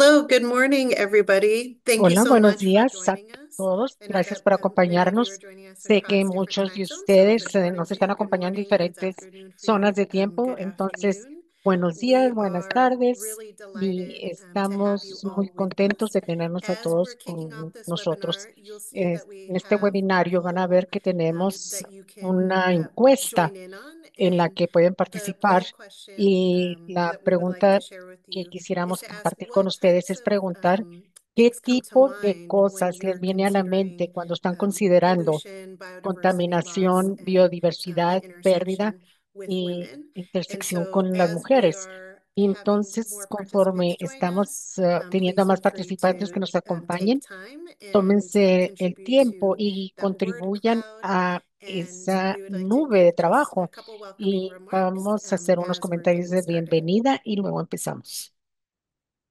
Hello, good morning, everybody. Thank you Hola, so buenos much for días a joining us. todos. I know we Gracias have por many of you are acompañarnos. joining us Sé que across different muchos time de zones, so good ustedes morning nos to están you. Good acompañando en morning, good diferentes afternoon, zonas Frida. de tiempo. Good Entonces, afternoon. buenos días, We buenas are tardes really y delighted to have you estamos muy all with contentos us. de tenernos a As we're todos kicking off con this nosotros. webinar, you'll see that we En este have a webinario van a poll ver que tenemos that you can una encuesta join in on, en la and que pueden the participar poll question y la that we would like to pregunta share with que you is quisiéramos to ask compartir con what ustedes types es of preguntar ¿qué things come to tipo de mind when cosas les you're viene a la mente considering cuando están considerando pollution, biodiversity loss, contaminación, and the biodiversidad, pérdida intersection with y women? And intersección so, con las as we mujeres? are Y having entonces, more conforme participants join us, estamos teniendo please más feel free participantes que to nos take acompañen, time and tómense el contribute tiempo to y that word contribuyan cloud. a And esa we would like to nube de give just a trabajo. couple welcoming Y remarks vamos a hacer unos as we're comentarios getting de started. bienvenida y luego empezamos.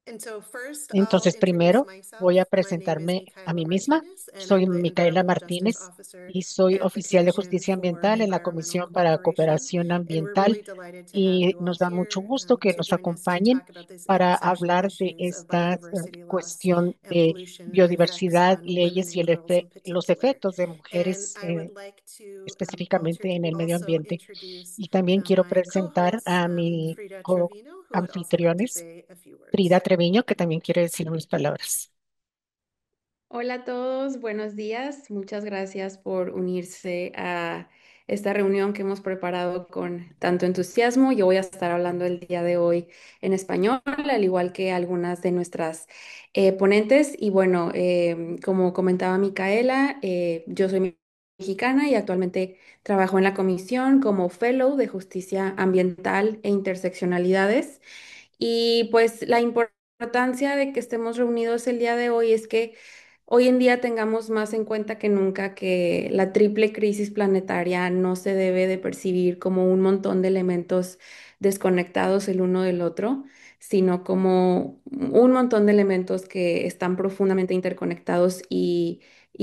And so first, I'll Entonces, introduce primero voy a myself. My name is presentarme a Micaela mí misma. Martinez, and Soy I'm the Micaela Environmental Justice Martínez Officer y soy at the oficial de Commission justicia for ambiental en la Environmental Comisión para Cooperation. Cooperación And we're Ambiental really delighted to have y you all nos da mucho here gusto que to nos join us to acompañen talk about these para intersectional hablar de issues of esta biodiversity loss cuestión and de pollution effects biodiversidad, on women leyes y and girls in los particular. efectos de And mujeres I would like to específicamente en el medio also ambiente. introduce Y también quiero my co-presentar co-host, a mi Frida Trevino, who would also like to co-anfitriones, say a few Frida words. Treviño, que también quiere decir unas palabras. Hola a todos, buenos días. Muchas gracias por unirse a esta reunión que hemos preparado con tanto entusiasmo. Yo voy a estar hablando el día de hoy en español, al igual que algunas de nuestras ponentes. Y bueno, como comentaba Micaela, yo soy mexicana y actualmente trabajo en la Comisión como Fellow de Justicia Ambiental e Interseccionalidades. Y pues la importancia de que estemos reunidos el día de hoy es que hoy en día tengamos más en cuenta que nunca que la triple crisis planetaria no se debe de percibir como un montón de elementos desconectados el uno del otro, sino como un montón de elementos que están profundamente interconectados y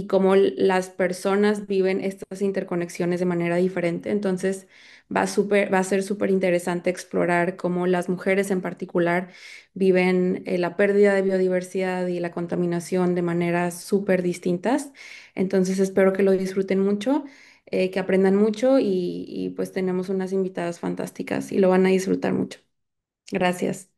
cómo las personas viven estas interconexiones de manera diferente. Entonces, va a ser súper interesante explorar cómo las mujeres en particular viven la pérdida de biodiversidad y la contaminación de maneras súper distintas. Entonces espero que lo disfruten mucho, que aprendan mucho y pues tenemos unas invitadas fantásticas y lo van a disfrutar mucho. Gracias.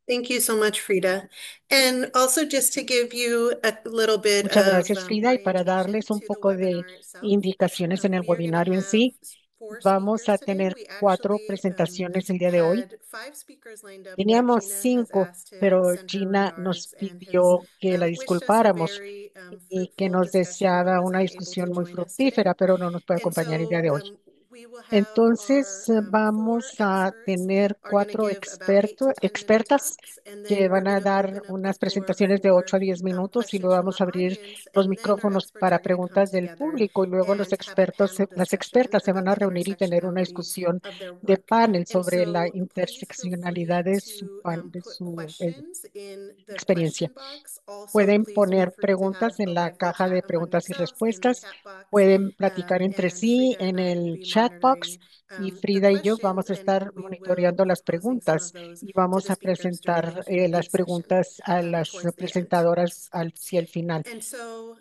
Thank you so much, Frida. And also, just to give you a little bit Muchas of gracias, Frida. Y para orientation darles un to the poco de webinar itself, indicaciones en el we are going to webinario en have sí, four vamos speakers a today. tener We cuatro actually presentaciones el día de hoy. had five speakers lined up, but Teníamos Gina has cinco, asked to pero send her Gina nos regards and has pidió que la wished us a disculpáramos very y que fruitful nos discussion but deseaba was una unable to discusión muy join us today. fructífera, pero no nos puede And acompañar el día so de hoy. we will have Entonces, our four vamos a experts tener are going to cuatro give about 8 to 10 minute expertas talks, and que then we're van going a to dar open up the unas floor presentaciones de for 8 a 10 minutos y questions luego from the vamos a abrir audience, los and then our micrófonos experts para are going to come preguntas del together público y luego los and have a expertos, panel las discussion expertas se van about a the reunir y tener una intersectionality discusión of their de work. panel And sobre la so please feel free interseccionalidad de to de put su questions in the experiencia. question box. Also, Pueden please feel poner free to have preguntas a en la lively caja chat de among preguntas y yourselves in the respuestas, chat box. pueden platicar entre And sí Frida and en I will el be chat box monitoring y the Frida y yo questions, vamos a and estar we will monitoreando be las posing some of preguntas those y to vamos the a speakers during the presentar Q&A las session preguntas a las towards the end. presentadoras hacia el final. And so,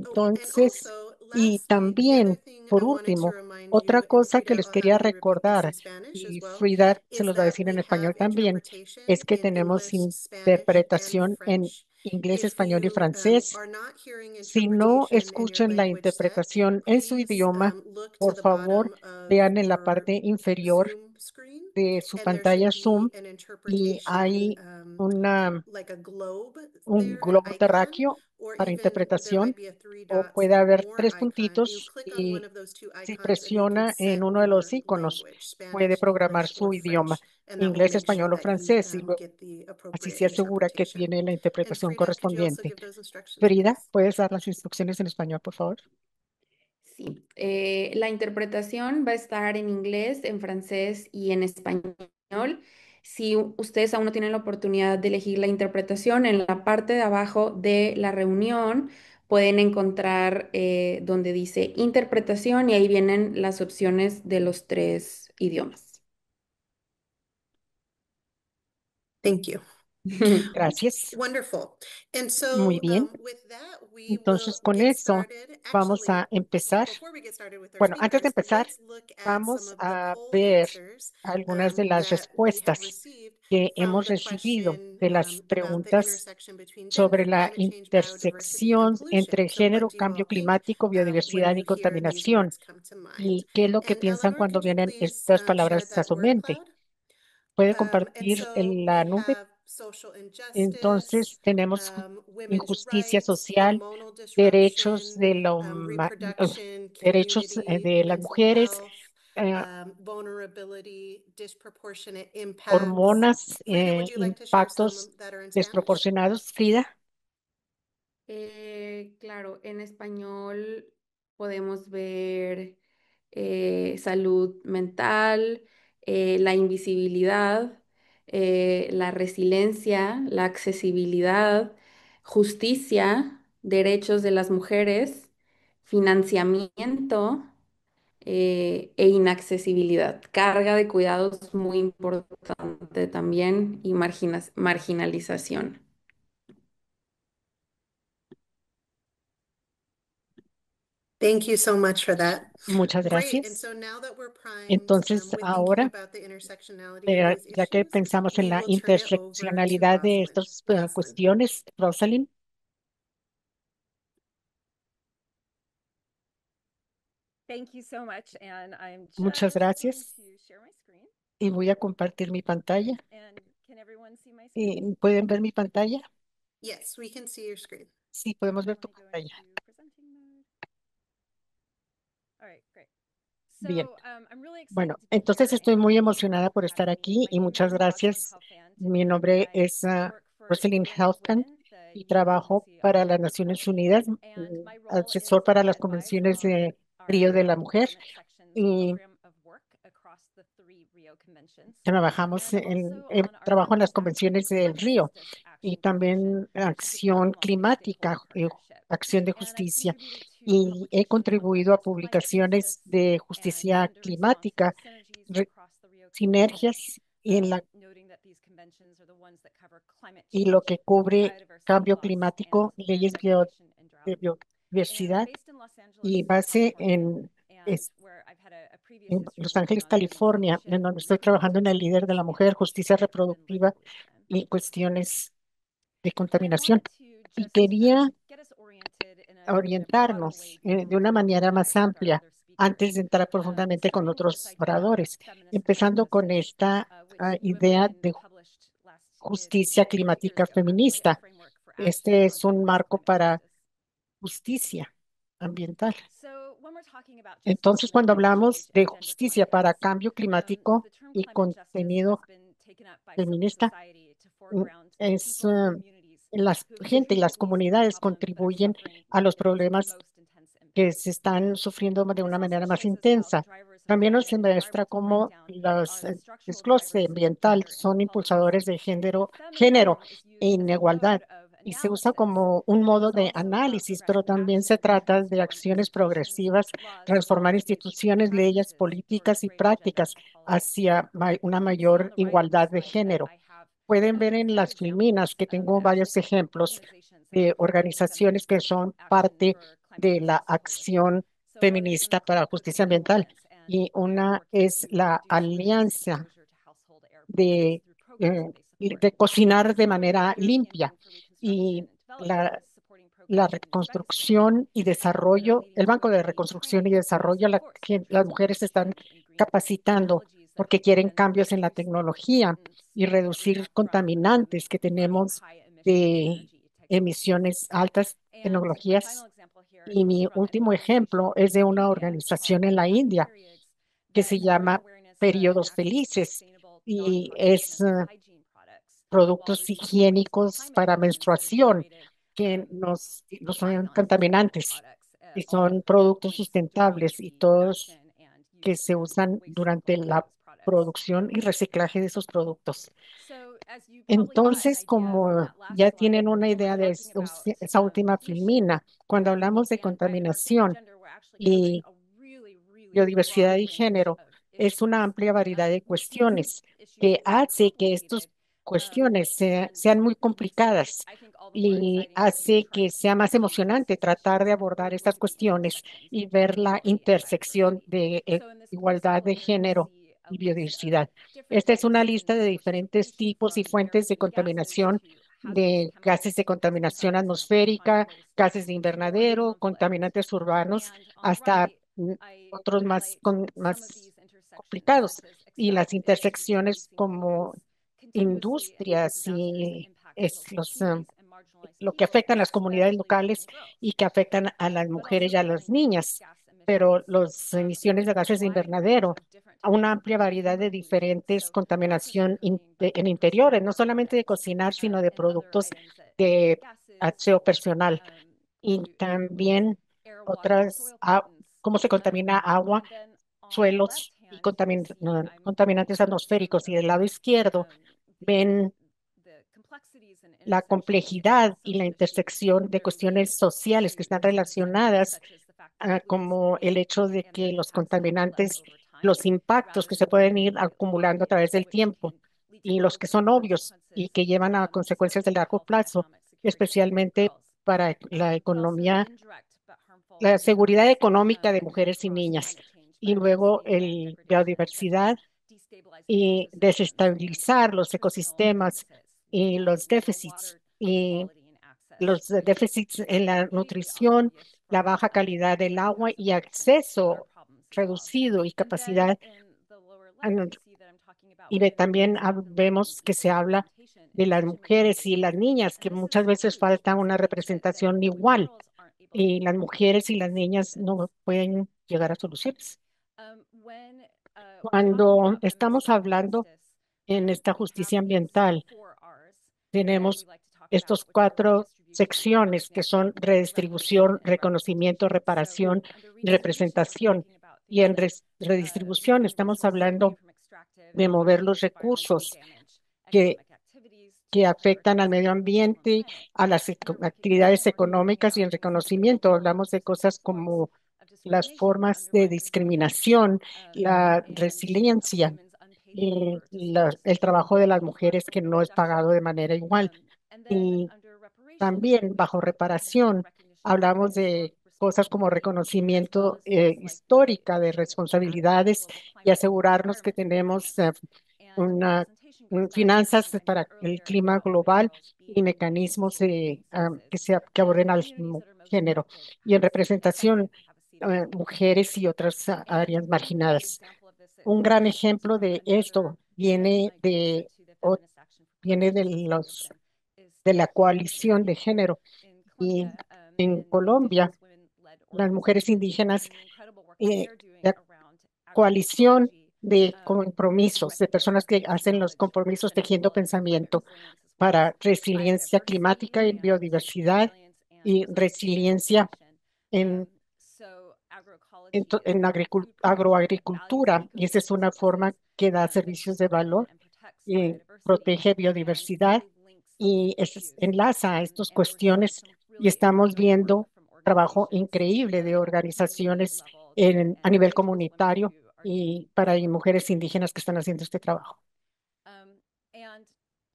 oh, and Entonces, also, y lastly, the other también, thing por I wanted to último, remind otra you, and cosa que Frida, les I'll have quería you repeat this in recordar, Spanish as y well, Frida se is los va a that decir we en have español también, es interpretation que in tenemos English, Spanish, and interpretación en French. inglés, If español y you francés. are not hearing Si no interpretation in your escuchan la language set, interpretación en su please idioma, look to por the favor, bottom of vean en la your parte inferior Zoom screen, de su and there should pantalla be Zoom an y interpretation hay una, like a globe un there, an globo icon, terráqueo or para even there might interpretación be a three o dots puede and haber more tres icon. You puntitos click on one y of those two si icons and you can presiona en set uno de los your iconos language, puede Spanish, programar English, su or idioma, French, and that will inglés, make sure español o that you francés, y luego get the así appropriate se asegura que interpretation. tiene la And interpretación Frida, could you also correspondiente. give those instructions, Frida, please? ¿puedes dar las instrucciones en español, por favor? Sí, la interpretación va a estar en inglés, en francés y en español. Si ustedes aún no tienen la oportunidad de elegir la interpretación, en la parte de abajo de la reunión pueden encontrar donde dice interpretación y ahí vienen las opciones de los tres idiomas. Thank you. Gracias. Wonderful. And Muy so bien. with that, we will Entonces, con get eso started. vamos Actually, a empezar. before we get started with our Bueno, antes de speakers, empezar, let's look at some vamos of the a poll ver answers algunas de las that we have respuestas received que from hemos the recibido question de las about the preguntas intersection between sobre gender, la climate change, biodiversity, and intersección pollution. entre So what género, do you cambio all think climático, when biodiversidad y you hear these contaminación. words come to mind? ¿Y qué es lo que And piensan Eleanor, cuando could you vienen please estas share palabras a that su word mente? cloud? ¿Puede And compartir so en la we nube? have social injustice, Entonces, tenemos women's injusticia rights, social, hormonal derechos disruption, de reproduction, derechos community, de las mental mujeres, health, eh, vulnerability, disproportionate impacts. hormonas, Frida, would you like to share some impactos that are in Spanish? desproporcionados. Frida, Claro, en español podemos ver salud mental, la invisibilidad, la resiliencia, la accesibilidad, justicia, derechos de las mujeres, financiamiento e inaccesibilidad. Carga de cuidados muy importante también y marginalización. Thank you so much for that. muchas Great. And gracias. so now that we're primed Entonces, with thinking ahora, about the intersectionality of these ya que issues, pensamos en we la will turn it over to interseccionalidad de Rosalind. estas Rosalind. cuestiones, Rosalind, Thank you so much, and I'm muchas just going gracias. to share my screen. Y voy a compartir mi pantalla. And can everyone see my screen? ¿Pueden ver mi pantalla? Yes, we can see your screen. Sí, podemos ver Let tu me go pantalla. into presenting mode. All right, great. Bien. So, I'm really excited Bueno, to be entonces here estoy muy and emocionada por estar having you. aquí My y name muchas is Rosalind gracias. Helfand. Mi nombre I es work for Rosalind UN Helfand Women, the y UN trabajo Agency on para las Climate Naciones Change, Unidas, and my role is asesor para to las advise convenciones on de our Río de la Mujer. climate sections Y program of work across the three Rio conventions, trabajamos and also on our trabajo en las Action convenciones for del Climate Río Justice y Action Coalition, también which is a global acción climática, multi-stakeholder partnership. acción de And I've justicia. contributed to Y he publications on contribuido a both climate publicaciones justice de and justicia gender responsive climática, synergies re- across the Rio conventions, sinergias y en la noting that these conventions are the ones that cover climate y lo change, que cubre biodiversity cambio loss, and climático, land leyes degradation and de drought. And I'm biodiversidad based in Los Angeles, y base California, and es- where I've had a previous en history Los working Ángeles, on women's California, en pollution, donde estoy trabajando en reproductive el líder de la safety, mujer, justicia and lead reproductiva pollution. y cuestiones de And I contaminación. wanted to Y just quería get us oriented in a broader way orientarnos de una before we manera más dive into our amplia other speakers. antes de entrar profundamente con Starting with this otros idea of oradores, feminist climate empezando con justice, esta which you and idea women de published justicia 2 years climática ago, actually, a feminista. framework for action Este on es un feminist marco climate para justice. justicia ambiental. So when we're talking about justice Entonces, around cuando climate hablamos change de and gender justicia para climax, cambio climático the term y climate justice contenido has been taken up by civil feminista, society to foreground the es people and communities la who have gente y las consistently seen the comunidades problems that are contribuyen suffering a los victims of the problemas most intense que impacts. se están sufriendo de This una also manera más shows us how the intensa. drivers of También nos climate and muestra environmental cómo breakdown los are the structural desglose drivers of ambiental gender son inequalities. impulsadores de And género feminism is e used as a inigualdad mode of y se usa analysis, como un but it modo is de also about análisis, pero progressive también se action to trata de transform acciones institutions, progresivas, laws, transformar organizations, and instituciones, leyes, practices towards políticas y greater gender prácticas equality. hacia una You can see on mayor the right of the igualdad de slide that género. I have Pueden ver a en few las filminas examples que of tengo varios actual ejemplos organizations that are de part of the organizaciones feminist que son action parte for climate de la justice movement. acción So one is the feminista para McClitic justicia Cooking ambiental Alliance, and y they're una working es to la reduce women's alianza exposure to household air pollutants de, through programs that they support. de cocinar de Similarly, manera the European limpia Bank for Reconstruction y and Development la, is supporting la programs in Uzbekistan reconstrucción y that are desarrollo, leading el to Banco de women being Reconstrucción y trained to Desarrollo, support las sectors of mujeres se están production in green capacitando technologies that porque help quieren women cambios en la reduce the tecnología pollutants y that we reducir have contaminantes que from tenemos high emission de energy technologies. emisiones altas, And my final tecnologías. example here Y is mi from an último ejemplo organization es de in una India organización called en la Happy India Periods que that se can bring llama awareness and Periodos access to Felices sustainable, y non-toxic es menstrual hygiene products while productos reducing the waste of higiénicos climate para emissions that are menstruación generated que from no buying son non-sustainable contaminantes products, y all son productos points during sustentables y the todos production and que use se and usan waste durante cycle of la those products. producción y reciclaje de esos productos. So as you probably got an Entonces, idea from como that last ya slide, tienen una when we're idea de talking about esa última pollution filmina, cuando hablamos de and biodiversity and contaminación gender, we're actually covering y a really broad biodiversidad y range género, of es una issues. amplia variedad de These cuestiones issues que can be hace que estos complicated, cuestiones sean muy complicadas y hace que sea más emocionante tratar de abordar estas cuestiones y ver la intersección de igualdad de género y biodiversidad. Esta es una lista de diferentes tipos y fuentes de contaminación, de gases de contaminación atmosférica, gases de invernadero, contaminantes urbanos, hasta otros más complicados. Y las intersecciones como industrias y lo que afectan a las comunidades locales y que afectan a las mujeres y a las niñas. Pero las emisiones de gases de invernadero, a una amplia variedad de diferentes contaminación en interiores, no solamente de cocinar, sino de productos de aseo personal y también cómo se contamina agua, suelos y no, contaminantes atmosféricos. Y del lado izquierdo ven la complejidad y la intersección de cuestiones sociales que están relacionadas, como el hecho de que los contaminantes, los impactos que se pueden ir acumulando a través del tiempo y los que son obvios y que llevan a consecuencias de largo plazo, especialmente para la economía, la seguridad económica de mujeres y niñas. Y luego el biodiversidad y desestabilizar los ecosistemas y los déficits. Y los déficits en la nutrición, la baja calidad del agua y acceso reducido y capacidad. an- También vemos que se habla de las mujeres y las niñas, que muchas veces falta una representación igual y las mujeres y las niñas no pueden llegar a soluciones. Cuando estamos hablando en esta justicia ambiental, tenemos estos cuatro secciones que son redistribución, reconocimiento, reparación y representación. Y en redistribución estamos hablando de mover los recursos que, que afectan al medio ambiente, a las actividades económicas y en reconocimiento. Hablamos de cosas como las formas de discriminación, la resiliencia y el trabajo de las mujeres que no es pagado de manera igual. Y también bajo reparación hablamos de cosas como reconocimiento histórica de responsabilidades y asegurarnos que tenemos una, finanzas para el clima global y mecanismos que aborden al género. Y en representación, mujeres y otras áreas marginadas. Un gran ejemplo de esto o- viene de la coalición de género. Y en Colombia, las mujeres indígenas, la coalición de compromisos, de personas que hacen los compromisos tejiendo pensamiento para resiliencia climática y biodiversidad y resiliencia en, agroagricultura. Y esa es una forma que da servicios de valor y protege biodiversidad y enlaza a estas cuestiones y estamos viendo trabajo increíble de organizaciones a nivel comunitario y para mujeres indígenas que están haciendo este trabajo.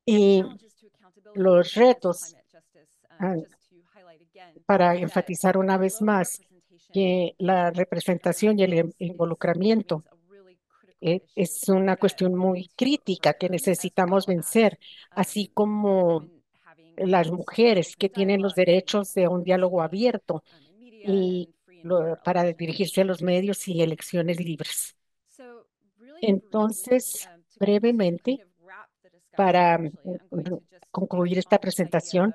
Y los retos, ah, para enfatizar una vez más que la representación y el involucramiento es una cuestión muy crítica que necesitamos vencer, así como las mujeres que tienen los derechos de un diálogo abierto y para dirigirse a los medios y elecciones libres. Entonces, brevemente, para concluir esta presentación,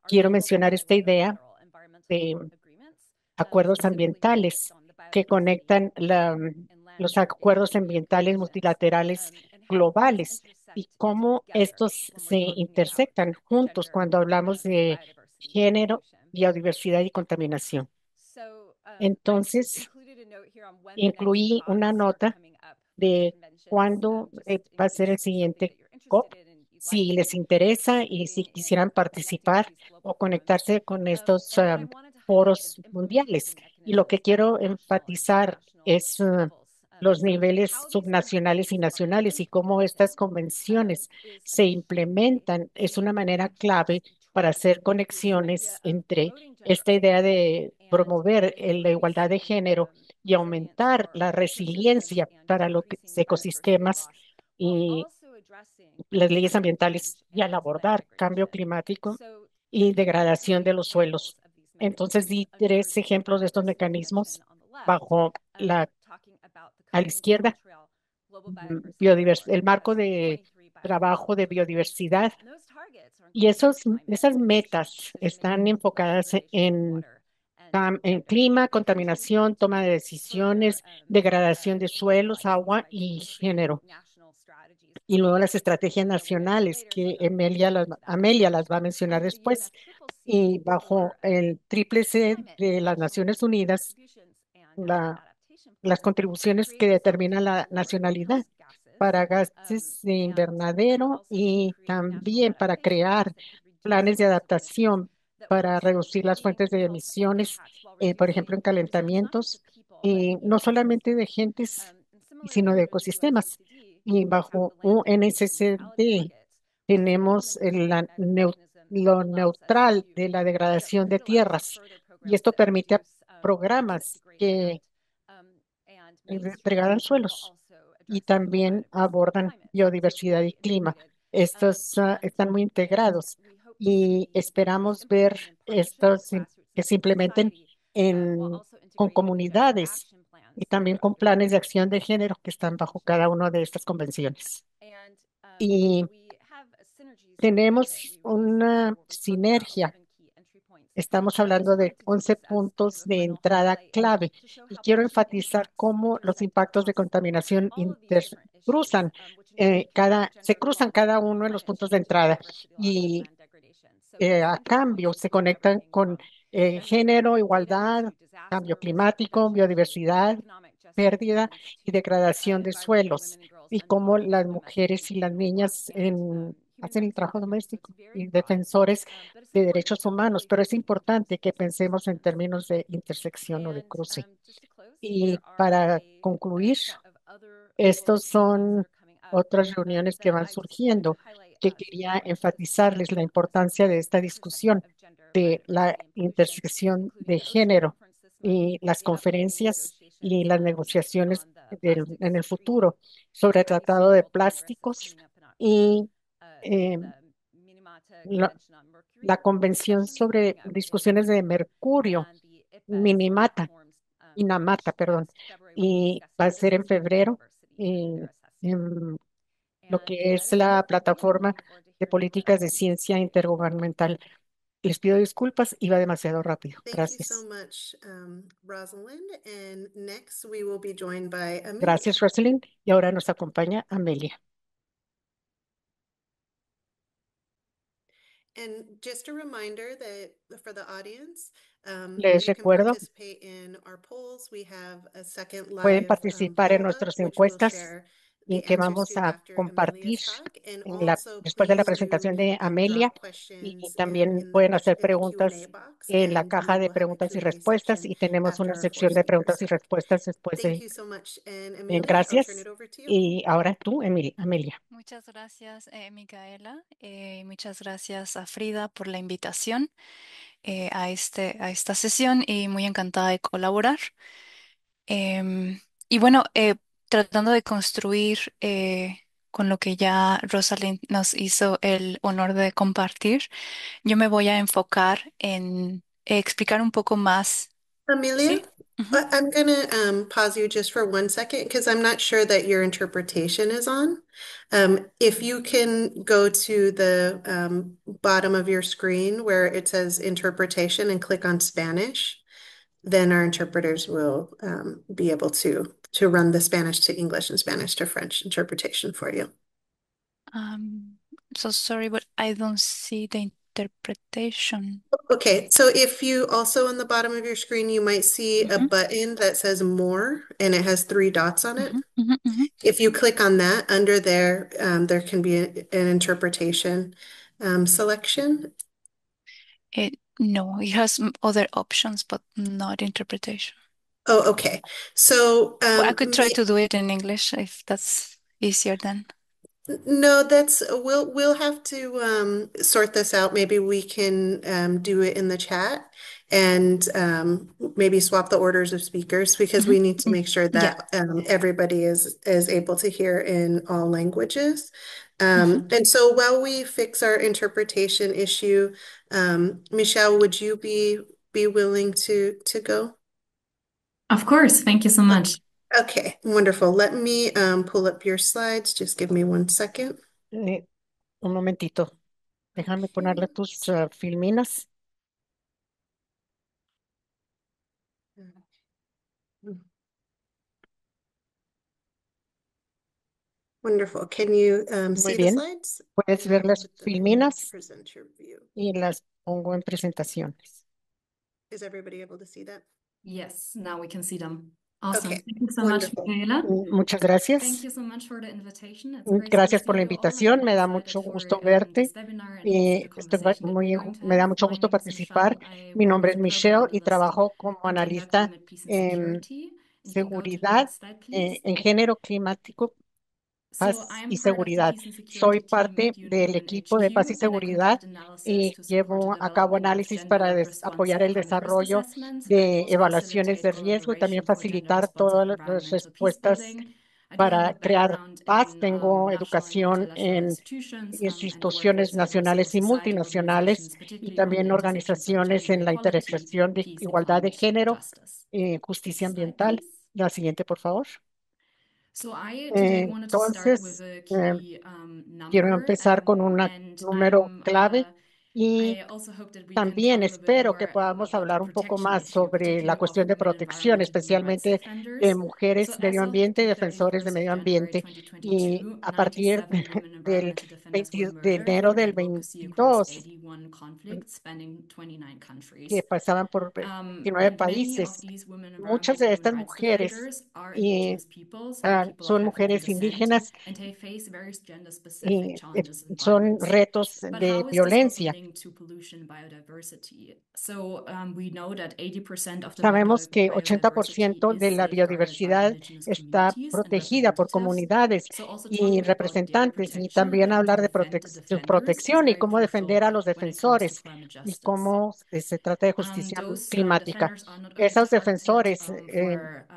quiero mencionar esta idea de acuerdos ambientales que conectan los acuerdos ambientales multilaterales globales y cómo estos se intersectan juntos cuando hablamos de género, biodiversidad y contaminación. Entonces, incluí una nota de cuándo va a ser el siguiente COP, si les interesa y si quisieran participar o conectarse con estos foros mundiales. Y lo que quiero enfatizar es los niveles subnacionales y nacionales y cómo estas convenciones se implementan es una manera clave para hacer conexiones entre esta idea de promover la igualdad de género y aumentar la resiliencia para los ecosistemas y las leyes ambientales y al abordar cambio climático y degradación de los suelos. Entonces, di tres ejemplos de estos mecanismos bajo a la izquierda, el marco de trabajo de biodiversidad. Y esas metas están enfocadas en clima, contaminación, toma de decisiones, degradación de suelos, agua y género. Y luego las estrategias nacionales que Amelia las va a mencionar después. Y bajo el triple C de las Naciones Unidas, la- las contribuciones que determina la nacionalidad para gases de invernadero y también para crear planes de adaptación para reducir las fuentes de emisiones, por ejemplo, en calentamientos, y no solamente de gentes, sino de ecosistemas. Y bajo UNSCD tenemos lo neutral de la degradación de tierras, y esto permite a programas que regalan suelos y también abordan biodiversidad y clima. Estos están muy integrados y esperamos ver que se implementen en, con comunidades y también con planes de acción de género que están bajo cada una de estas convenciones. Y tenemos una sinergia. Estamos hablando de 11 puntos de entrada clave y quiero enfatizar cómo los impactos de contaminación se cruzan cada uno de los puntos de entrada y a cambio se conectan con género, igualdad, cambio climático, biodiversidad, pérdida y degradación de suelos y cómo las mujeres y las niñas hacen el trabajo doméstico y defensores de derechos humanos, pero es importante que pensemos en términos de intersección o de cruce. Y para concluir, estos son otras reuniones que van surgiendo, que quería enfatizarles la importancia de esta discusión de la intersección de género y las conferencias y las negociaciones en el futuro sobre el tratado de plásticos y eh, la, la convención sobre discusiones de mercurio, Minamata, Minamata, perdón, y va a ser en febrero. Y, em, lo que es la plataforma de políticas de ciencia intergubernamental. Les pido disculpas, iba demasiado rápido. Thank you so Gracias. much, Rosalind. And next we will be joined by Amelia. Gracias, Rosalind. Y ahora nos acompaña Amelia. And just a reminder that for the audience, Les you can recuerdo, participate in our polls. We have a second pueden live participar en poll up, nuestras which we'll encuestas share y the que answers vamos to a after compartir Amelia's talk. And also, después de la please do presentación de Amelia, drop y questions también pueden hacer in the Q&A preguntas box, en la and we caja de will have a preguntas y Q&A respuestas section y tenemos una after our four sección de speakers. preguntas y respuestas después Thank de. you so much. And Bien, Amelia, I'll turn gracias. it over to you. Y ahora tú, Amelia. Muchas gracias, Micaela. Muchas gracias a Frida por la invitación a esta sesión y muy encantada de colaborar. Y bueno, tratando de construir con lo que ya Rosalind nos hizo el honor de compartir, yo me voy a enfocar en explicar un poco más. Amelia, ¿Sí? Ujú. I'm gonna pause you just for 1 second because I'm not sure that your interpretation is on. If you can go to the bottom of your screen where it says interpretation and click on Spanish, then our interpreters will be able to run the Spanish to English and Spanish to French interpretation for you. Um, so sorry, but I don't see the interpretation. Okay, so if you also on the bottom of your screen, you might see a Ujú, button that says more and it has 3 dots on it. ujú, ujú, ujú. If you click on that, under there, there can be an interpretation selection. No, it has other options, but not interpretation. Oh, okay. So, Well, I could try to do it in English if that's easier then. no, we'll have to sort this out. Maybe we can do it in the chat and maybe swap the orders of speakers because we Mhm. need to make sure Yeah. that everybody is able to hear in all languages. Mhm. And so while we fix our interpretation issue, Michelle, would you be willing to go? Of course. Thank you so much. Okay, wonderful. Let me pull up your slides. Just give me 1 second. Eh, un momentito, déjame ponerle Okay. tus filminas. Wonderful. Can you Muy see the bien, slides? puedes ver las Let me filminas present your view. y las pongo en presentaciones. Is everybody able to see that? Yes, now we can see them. Awesome. Okay, Thank you so much, wonderful. Michaela. Muchas Thank gracias. you so much for the invitation. It's great to Gracias por see la you all. I'm invitación. really Me da excited mucho for gusto this verte. webinar and also the conversation that we're going to Me da have. mucho My gusto name is participar. Michelle. I Mi work nombre as es a program Michelle y analyst trabajo como in gender, analista climate, peace, and en security. You can go to the seguridad, next slide, please. en género climático, So paz I am y part of the seguridad. Peace and Soy Security team at parte del UN equipo de paz y HQ, and I seguridad conduct analysis y to support the llevo a cabo development of análisis para gender apoyar responsive el climate risk desarrollo assessments and de also evaluaciones facilitate de riesgo y también collaboration for gender facilitar responsive todas las environmental peace respuestas building. I do have a para crear background paz. in Tengo national and educación multilateral en institutions and work instituciones with several civil nacionales y society multinacionales organizations, y particularly on the también intersections of organizaciones gender en la equality, intersección de peace, and igualdad de climate género, justice. justicia Next slide, ambiental. please. La siguiente, por favor. So I today wanted to start with Entonces, a eh, key quiero number, empezar con un and número clave y I also hope that we can también talk a little bit espero que more podamos about the hablar un poco protection más issue, sobre la particularly of cuestión de women and protección, environmental human rights especialmente de defenders. So mujeres, as medio of ambiente y the defensores de 31st of medio January ambiente. Y 2022, a partir 97 women del environmental defenders were 20 de murdered enero for their del advocacy across 22, 81 conflicts spanning 29 que countries. pasaban por 29 And many of países, these women muchas environmental de human estas rights mujeres defenders are y, indigenous peoples and people of son African mujeres descent, indígenas and they face various gender-specific y challenges and son violence. retos But de how is this also violencia. linked to pollution and biodiversity? So we know that 80% of the Sabemos que biodiversity 80% de is la safeguarded by biodiversidad indigenous está communities and protegida por representatives. comunidades So also y talking about data representantes, y protection también and to hablar de defend the defenders is protección y very cómo crucial defender a los when it comes to defensores climate y justice. cómo se trata de justicia Those climática. defenders are not only Esos targeted defensores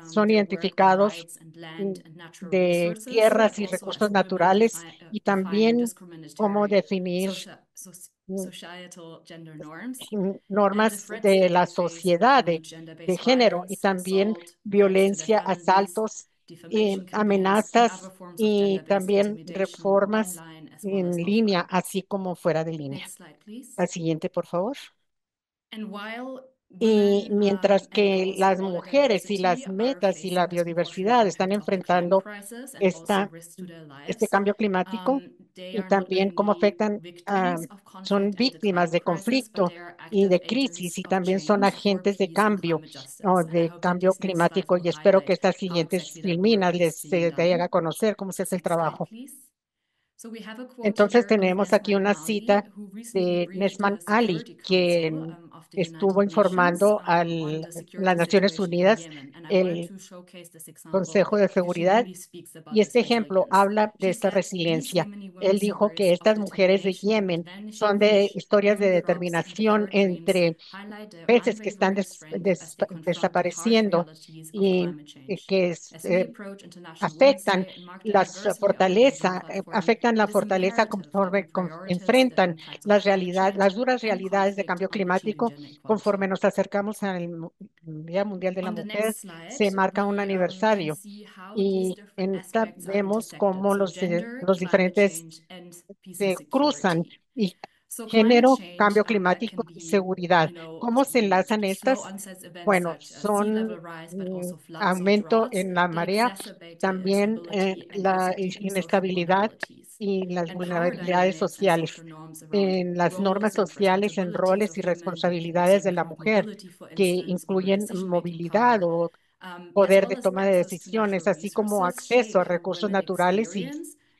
for son their work on identificados rights and mm, land and natural de resources, but tierras y also as recursos women naturales y defying también cómo discriminatory definir mm, societal gender norms. And the normas threats de that la they face sociedad include de gender-based género y violence, también assault, threats to their violencia, families, asaltos, defamation campaigns, and other amenazas forms of y gender-based también intimidation reformas online as well en as línea, offline. así como fuera de línea. Next slide, please. La siguiente, por favor. And while Y women mientras and que goals las for mujeres y biodiversity las are metas y la facing disproportionate biodiversidad están impact of the climate enfrentando crisis and also esta, risks to their este lives, cambio climático they y are not también cómo only afectan, victims of son conflict and the víctimas climate de crisis, but conflicto they are y active de crisis agents y of también son change for agentes de peace and cambio climate o justice. And I de hope that cambio these next slides climático will y espero que highlight estas how siguientes exactly that work filminas is les being dé a done. conocer cómo se hace el Next slide, trabajo. please. So we have a quote Entonces here of tenemos aquí Nesman una Ali, cita who recently de briefed Nesman the Ali, Security Council que of the estuvo United Nations informando a on the las security Naciones situation in Unidas, Yemen. And I wanted el to showcase this example Consejo de because she Seguridad, really speaks y about this este ejemplo resilience. habla de She esta said, "These resiliencia. Yemeni Él women's dijo que stories of estas mujeres de determination and Yemen vanishing son de reach historias de over crops and determinación feathered dreams entre highlight the peces que están unwavering strength as they confront the harsh desapareciendo realities of y climate change. que As we approach International Women's afectan Day and mark the las anniversary of the Beijing fortaleza, platform, afectan la it is fortaleza imperative that we conforme prioritize the enfrentan impacts of climate change las duras and realidades de conflict cambio on achieving climático. gender Conforme equality. nos acercamos al Día Mundial de la On the Mujer, next slide, se marca un we can aniversario see how these y different en esta aspects are vemos intersected. cómo So gender, los climate diferentes change, and peace and se cruzan security. y So climate género, change cambio that climático can y be, seguridad. ¿Cómo se enlazan slow estas? onset events Bueno, such as sea son level rise, but also floods or aumento droughts en la that marea, exacerbate the también instability and la resulting in social inestabilidad vulnerabilities. y las And power vulnerabilidades dynamics and sociales, social norms around en las normas roles and sociales, en responsibilities roles y of women that can also responsabilidades de la include mujer, mobility, for que instance, or incluyen decision-making movilidad power, o as poder well de as toma de access to decisiones, natural así como resources, acceso shape a how recursos women naturales experience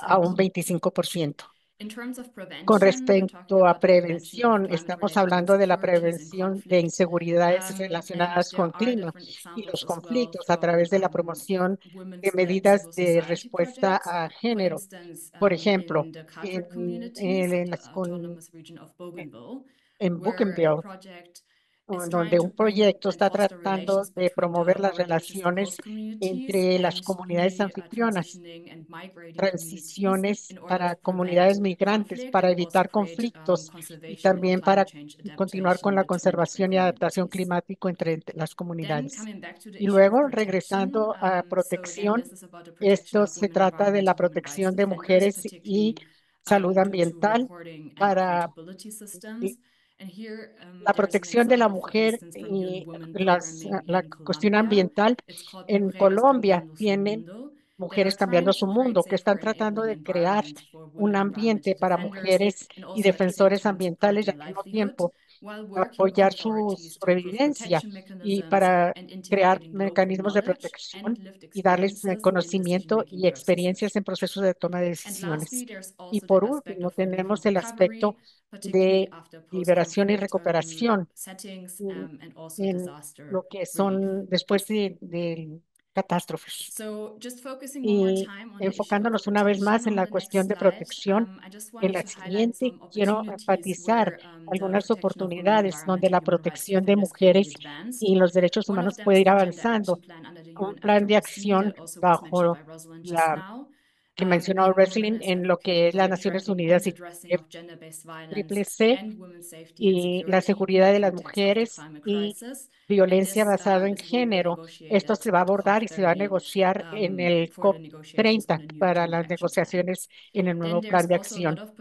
a un 25%. in terms of Con prevention, we're talking respecto a about the prevention of prevención, estamos climate-related hablando de la insecurities and prevención de conflicts. inseguridades And relacionadas there con are clima different y examples los as well conflictos a from través de la promoción de women's-led medidas civil de society respuesta projects. a For género. instance, Por ejemplo, in the Khatrat communities en of las the autonomous region of Bougainville, en where a Bougainville, project is en trying donde to un bring proyecto and está foster tratando relations de between the promover las already existing relaciones host communities entre las and comunidades newly anfitrionas, transitioning and migrating communities transiciones in order para to comunidades prevent migrantes, conflict para and also evitar create conflictos y conservation and también climate para change continuar con adaptation la between different conservación y adaptación communities. climático entre las Then comunidades. coming back to the Y issue of luego, protection, regresando a so again, protección, this is about the protection esto of se women trata de la environmental human rights protección de defenders, mujeres y particularly salud due to ambiental reporting and para accountability systems. And here, la there's an protección de la example, for mujer instance, from UN y Women Programming la in cuestión Colombia. ambiental. It's called En Mujeres Colombia Cambiando su tienen Mundo, that are Mujeres trying Cambiando to su create Mundo, que safer están and tratando enabling de crear environments for un women ambiente environmental para defenders, mujeres and y also at the same defensores time support ambientales y their al mismo livelihood tiempo while working with apoyar su authorities to improve sobrevivencia protection y mechanisms para and crear integrating local mecanismos de knowledge and protección lived y darles experiences in conocimiento decision-making y experiencias processes. en procesos de toma de And decisiones. lastly, there's Y also the por aspect último, of relief and tenemos el aspecto recovery, particularly de after liberación y post-conflict recuperación settings mm, and also en disaster lo que relief. son después de catástrofes. So just focusing one more Y time on the issue of enfocándonos una vez protection más en on la the next cuestión de slide, protección, I just en wanted la to highlight siguiente some quiero opportunities enfatizar where the algunas protection of women oportunidades donde environmental la human rights protección de defenders can be mujeres advanced. y los derechos One of humanos them puede is ir the Gender avanzando. Action Plan under the Un UN plan de FWC acción that also was mentioned bajo by Rosalind just la now. que mencionó Again, women Wrestling as en lo que es las advocates Naciones and Unidas y addressing of gender-based violence Triple C and women's safety and y la security in seguridad the de las context of the mujeres climate y crisis. And violencia this basada en will be género. Esto negotiated se va a at abordar y se va a COP30 negociar en el for the negotiations on COP30 the new para climate las action plan. negociaciones en el Then nuevo there's plan de also a lot acción. of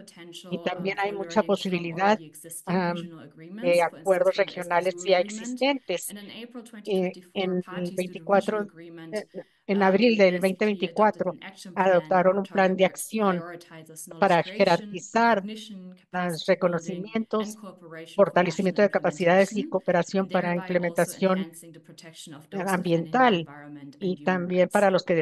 Y potential también hay for mucha learning from posibilidad already existing am, regional de agreements, for instance, acuerdos from the regionales Escazú ya Agreement. existentes. And in April 2024, En el parties to the regional 24, agreement en abril del basically adopted 2024, an action plan that adoptaron un plan de acción prioritizes knowledge para creation, jerarquizar recognition, los capacity building, and reconocimientos, cooperation for fortalecimiento national de capacidades y implementation, cooperación and para thereby also implementación enhancing the protection of those defending the ambiental environment and y human también rights. para los que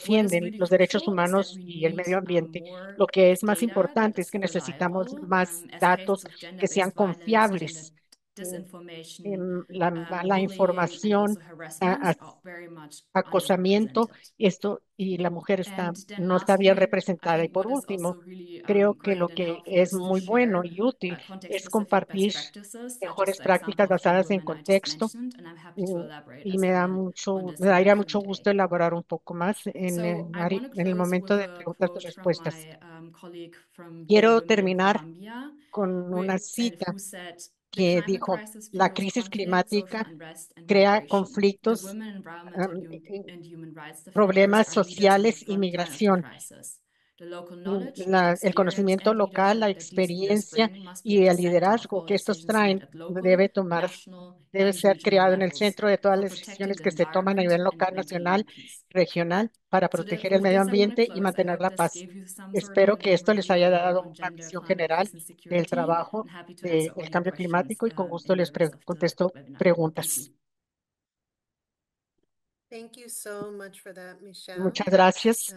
What is defienden really los derechos crucial is that humanos we y el need medio ambiente. more Lo que es más data that importante es is que necesitamos reliable, más as datos cases of que sean gender-based violence, gender confiables. Mm, disinformation, La mala bullying, and información, also harassment are very much acosamiento, underrepresented. esto y la mujer And then no está bien lastly, I representada. Y think por what is último, also really creo que great lo and que helpful es is to muy bueno share y útil es context-specific best compartir practices, such as mejores the prácticas example of the basadas en women I just contexto. mentioned, and I'm happy to Mm, elaborate y as well on me this in a daría mucho different gusto day. elaborar un poco más So I want to en el close momento with de a preguntas y quote from respuestas. my colleague from UN Quiero Women in terminar Colombia, con una and cita who said, "The que climate dijo, crisis la fuels crisis conflict, social climática unrest, and crea migration. The conflictos, women environmental um, and human rights defenders problemas are leaders on the sociales y front line of the migración. crisis. The local knowledge, El experience, conocimiento and local, la leadership that these leaders experiencia bring must be y at the el center of liderazgo all que estos decisions made traen at local, national, debe and ser regional creado en el levels centro de todas for las protecting decisiones the que se toman a environment nivel and local, maintaining nacional, peace." regional, para So proteger el with medio this, I want to ambiente y close. I mantener hope la this paz. gave you some sort of Espero an que esto les overview haya of the work dado on una gender, visión climate general rights, and del security, and trabajo happy to answer all del your cambio questions climático y con gusto in les the rest of the contesto webinar. Thank preguntas. you. Thank you so much for that, Michelle. Muchas gracias.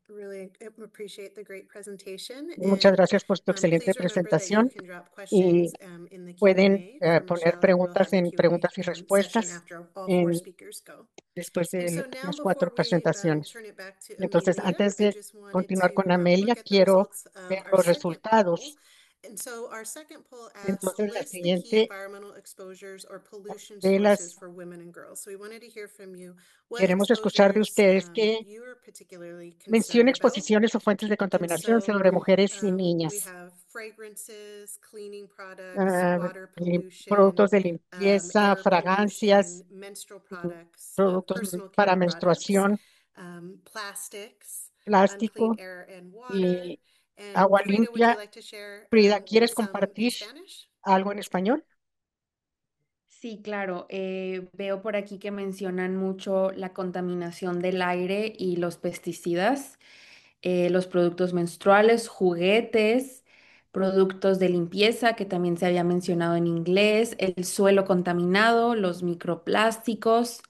Really appreciate the great presentation. Muchas And gracias por tu excelente please remember that you presentación can drop y questions in the pueden Q&A for poner Michelle, and we'll preguntas have the en preguntas y Q&A session respuestas after all four en, speakers go. después And de so now las cuatro before we presentaciones. turn it back to Entonces, Amelita, antes I de just wanted continuar to con Amelia, look at the quiero results of ver our los second poll. resultados. And so our second poll asked, Entonces, la list the key siguiente environmental exposures or pollution de sources las for women and girls. So we wanted to hear from you what queremos escuchar de exposures ustedes que you are particularly mencione concerned about. exposiciones o fuentes de And contaminación so sobre mujeres y we niñas, have fragrances, cleaning products, water productos pollution, de limpieza, air pollution, fragancias, menstrual products, productos personal care para products, menstruación, plastics, unclean plástico air and water. y And agua Frida, would you limpia. like to share Frida, ¿quieres some in compartir Spanish? algo en español? Sí, claro. Veo por aquí que mencionan mucho la contaminación del aire y los pesticidas, los productos menstruales, juguetes, productos de limpieza, que también se había mencionado en inglés, el suelo contaminado, los microplásticos,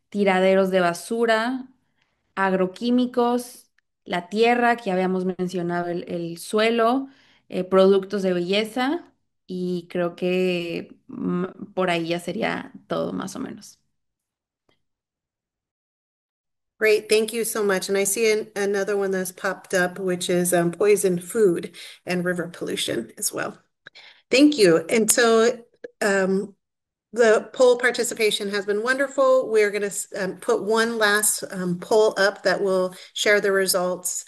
tiraderos de basura, agroquímicos, la tierra, que ya habíamos mencionado el suelo, productos de belleza y creo que por ahí ya sería todo más o menos. Great, thank you so much. And I see another one that's popped up, which is poisoned food and river pollution as well. Thank you. And so the poll participation has been wonderful. We're going to put one last poll up that will share the results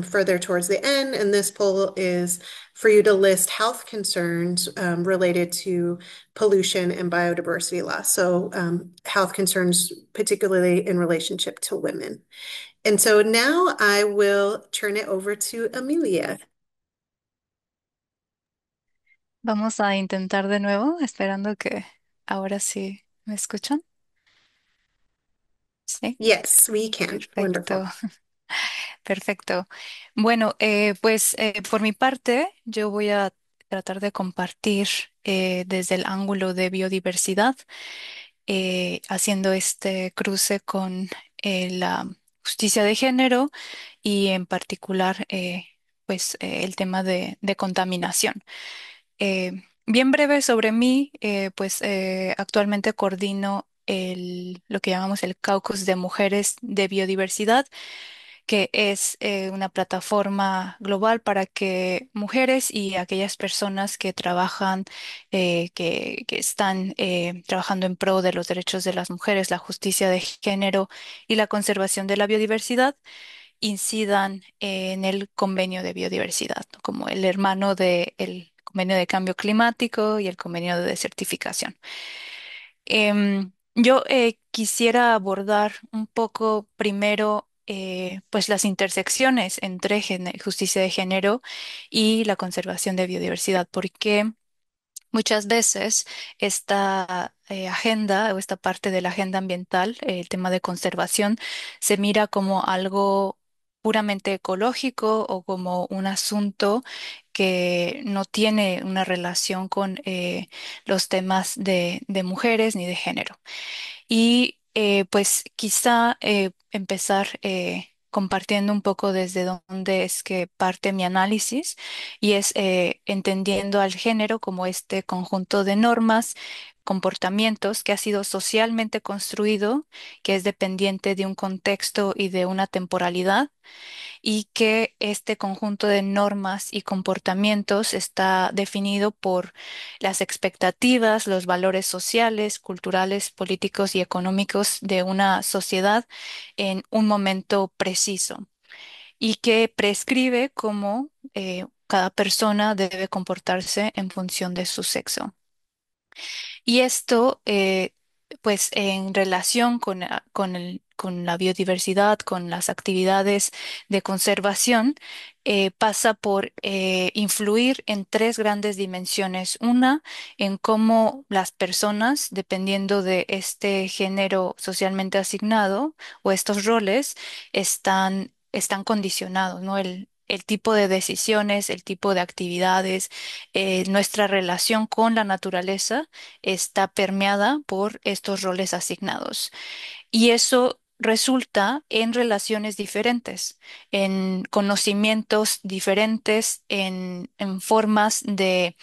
further towards the end. And this poll is for you to list health concerns related to pollution and biodiversity loss. So health concerns, particularly in relationship to women. And so now I will turn it over to Amelia. Vamos a intentar de nuevo, esperando que ahora sí me escuchan. Sí, Yes, we can. perfecto. Wonderful. Perfecto. Bueno, pues por mi parte, yo voy a tratar de compartir desde el ángulo de biodiversidad, haciendo este cruce con la justicia de género y en particular, pues el tema de contaminación. Bien breve sobre mí, pues actualmente coordino lo que llamamos el Caucus de Mujeres de Biodiversidad, que es una plataforma global para que mujeres y aquellas personas que trabajan, que están trabajando en pro de los derechos de las mujeres, la justicia de género y la conservación de la biodiversidad, incidan en el convenio de biodiversidad, ¿no? Como el hermano del convenio de cambio climático y el convenio de desertificación. Yo quisiera abordar un poco primero pues las intersecciones entre justicia de género y la conservación de biodiversidad, porque muchas veces esta agenda o esta parte de la agenda ambiental, el tema de conservación, se mira como algo puramente ecológico o como un asunto que no tiene una relación con los temas de mujeres ni de género. Y pues quizá empezar compartiendo un poco desde dónde es que parte mi análisis y es entendiendo al género como este conjunto de normas, comportamientos que ha sido socialmente construido, que es dependiente de un contexto y de una temporalidad y que este conjunto de normas y comportamientos está definido por las expectativas, los valores sociales, culturales, políticos y económicos de una sociedad en un momento preciso y que prescribe cómo cada persona debe comportarse en función de su sexo. Y esto, pues en relación con la biodiversidad, con las actividades de conservación, pasa por influir en tres grandes dimensiones. Una, en cómo las personas, dependiendo de este género socialmente asignado o estos roles, están condicionados, ¿no? El tipo de decisiones, el tipo de actividades, nuestra relación con la naturaleza está permeada por estos roles asignados. Y eso resulta en relaciones diferentes, en conocimientos diferentes, en formas de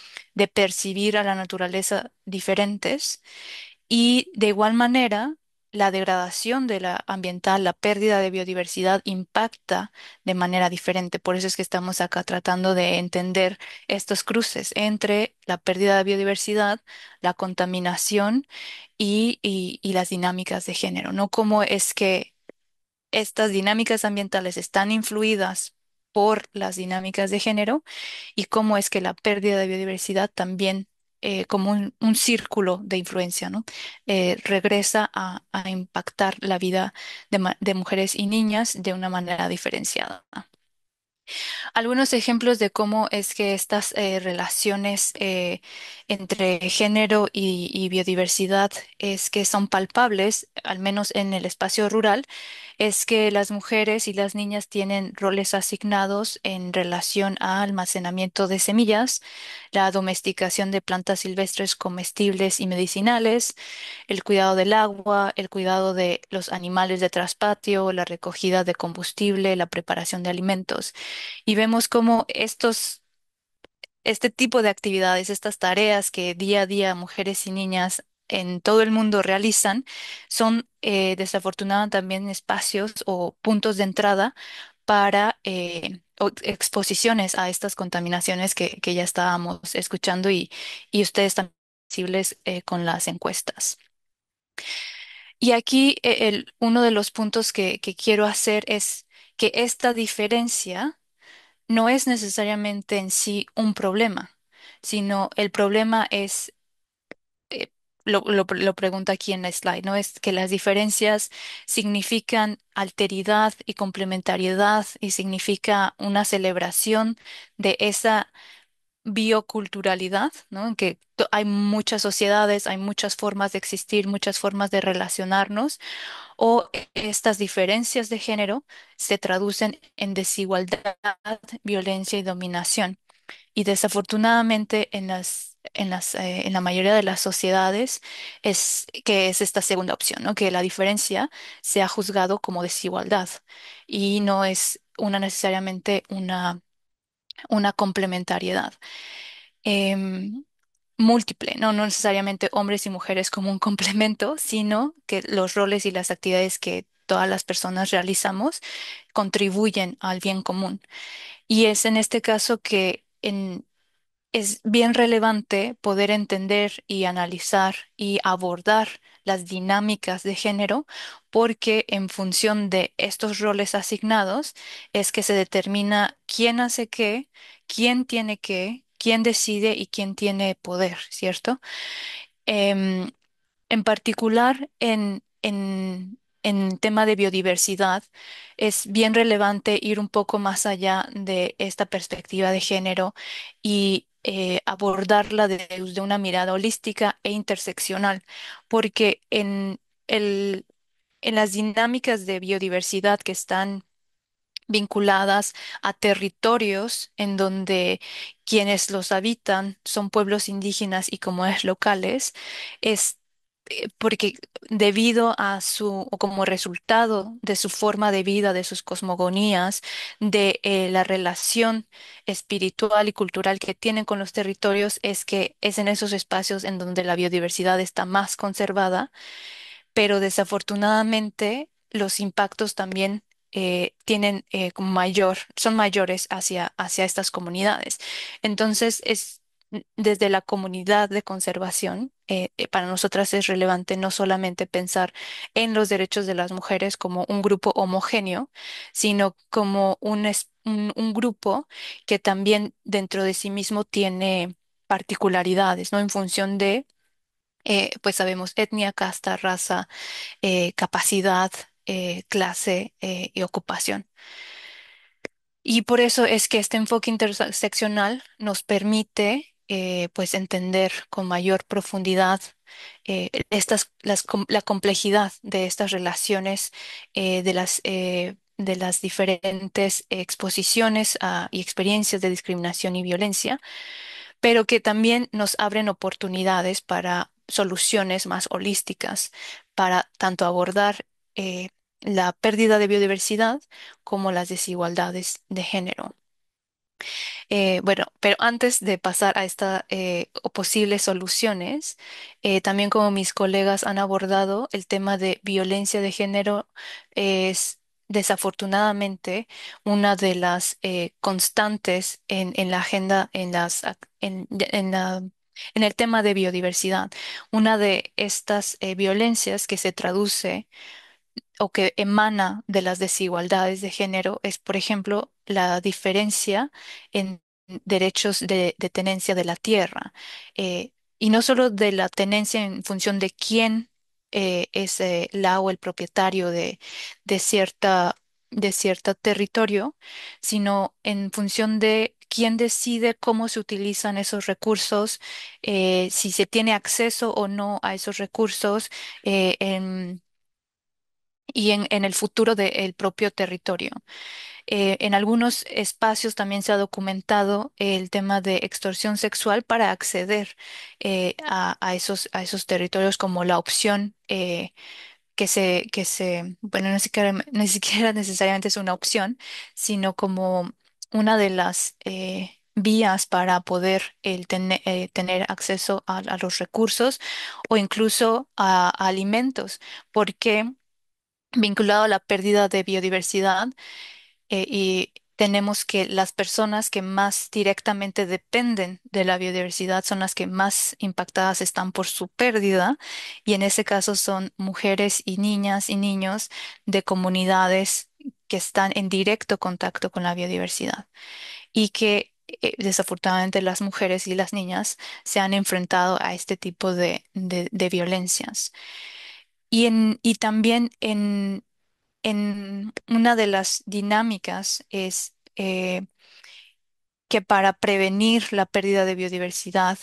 percibir a la naturaleza diferentes. Y de igual manera, la degradación de la ambiental, la pérdida de biodiversidad impacta de manera diferente. Por eso es que estamos acá tratando de entender estos cruces entre la pérdida de biodiversidad, la contaminación y las dinámicas de género, ¿no? Cómo es que estas dinámicas ambientales están influidas por las dinámicas de género y cómo es que la pérdida de biodiversidad también, como un círculo de influencia, ¿no? Regresa a impactar la vida de mujeres y niñas de una manera diferenciada. Algunos ejemplos de cómo es que estas relaciones entre género y biodiversidad es que son palpables, al menos en el espacio rural, es que las mujeres y las niñas tienen roles asignados en relación a almacenamiento de semillas, la domesticación de plantas silvestres comestibles y medicinales, el cuidado del agua, el cuidado de los animales de traspatio, la recogida de combustible, la preparación de alimentos. Y vemos cómo este tipo de actividades, estas tareas que día a día mujeres y niñas en todo el mundo realizan, son desafortunadamente también espacios o puntos de entrada para exposiciones a estas contaminaciones que ya estábamos escuchando y ustedes también sensibles con las encuestas. Y aquí uno de los puntos que quiero hacer es que esta diferencia no es necesariamente en sí un problema, sino el problema es, eh, lo pregunta aquí en la slide, ¿no? Es que las diferencias significan alteridad y complementariedad y significa una celebración de esa bioculturalidad, ¿no? En que hay muchas sociedades, hay muchas formas de existir, muchas formas de relacionarnos, o estas diferencias de género se traducen en desigualdad, violencia y dominación. Y desafortunadamente en la mayoría de las sociedades es que es esta segunda opción, ¿no? Que la diferencia se ha juzgado como desigualdad y no es necesariamente una complementariedad. Em, Múltiple, ¿no? No necesariamente hombres y mujeres como un complemento, sino que los roles y las actividades que todas las personas realizamos contribuyen al bien común. Y es en este caso que es bien relevante poder entender y analizar y abordar las dinámicas de género, porque en función de estos roles asignados es que se determina quién hace qué, quién decide y quién tiene poder, ¿cierto? Em, en particular, en tema de biodiversidad, es bien relevante ir un poco más allá de esta perspectiva de género y abordarla desde una mirada holística e interseccional, porque en las dinámicas de biodiversidad que están vinculadas a territorios en donde quienes los habitan son pueblos indígenas y como es locales, es porque debido a o como resultado de su forma de vida, de sus cosmogonías, de la relación espiritual y cultural que tienen con los territorios, es que es en esos espacios en donde la biodiversidad está más conservada, pero desafortunadamente los impactos también tienen como son mayores hacia estas comunidades. Entonces, desde la comunidad de conservación, para nosotras es relevante no solamente pensar en los derechos de las mujeres como un grupo homogéneo, sino como un grupo que también dentro de sí mismo tiene particularidades, ¿no? En función de pues sabemos etnia, casta, raza, capacidad, clase y ocupación. Y por eso es que este enfoque interseccional nos permite pues entender con mayor profundidad la complejidad de estas relaciones de las diferentes exposiciones y experiencias de discriminación y violencia, pero que también nos abren oportunidades para soluciones más holísticas, para tanto abordar la pérdida de biodiversidad como las desigualdades de género. Bueno, pero antes de pasar a estas posibles soluciones, también como mis colegas han abordado, el tema de violencia de género es desafortunadamente una de las constantes en la agenda, en el tema de biodiversidad. Una de estas violencias que se traduce o que emana de las desigualdades de género es, por ejemplo, la diferencia en derechos de tenencia de la tierra. Y no solo de la tenencia en función de quién es la o el propietario de cierta de cierto territorio, sino en función de quién decide cómo se utilizan esos recursos, si se tiene acceso o no a esos recursos, y en el futuro del propio territorio. En algunos espacios también se ha documentado el tema de extorsión sexual para acceder a esos territorios como la opción bueno, ni siquiera necesariamente es una opción, sino como una de las vías para poder tener acceso a los recursos o incluso a alimentos, porque vinculado a la pérdida de biodiversidad, y tenemos que las personas que más directamente dependen de la biodiversidad son las que más impactadas están por su pérdida, y en ese caso son mujeres y niñas y niños de comunidades que están en directo contacto con la biodiversidad y que desafortunadamente las mujeres y las niñas se han enfrentado a este tipo de violencias. Y también en una de las dinámicas es que para prevenir la pérdida de biodiversidad,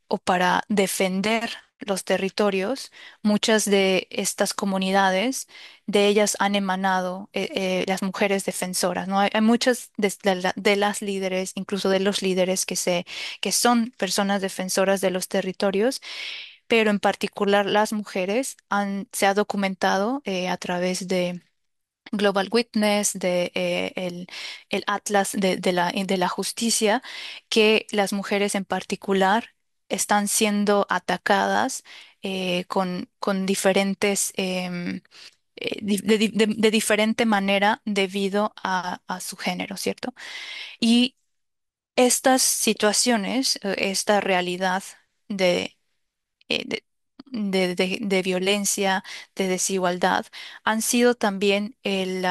o para defender los territorios, muchas de estas comunidades, de ellas han emanado las mujeres defensoras, ¿no? Hay muchas de las líderes, incluso de los líderes que son personas defensoras de los territorios, pero en particular las mujeres se ha documentado a través de Global Witness, el Atlas de la justicia, que las mujeres en particular están siendo atacadas con diferentes, de diferente manera debido a su género, ¿cierto? Y estas situaciones, esta realidad de, eh, de de violencia, de desigualdad, han sido también el,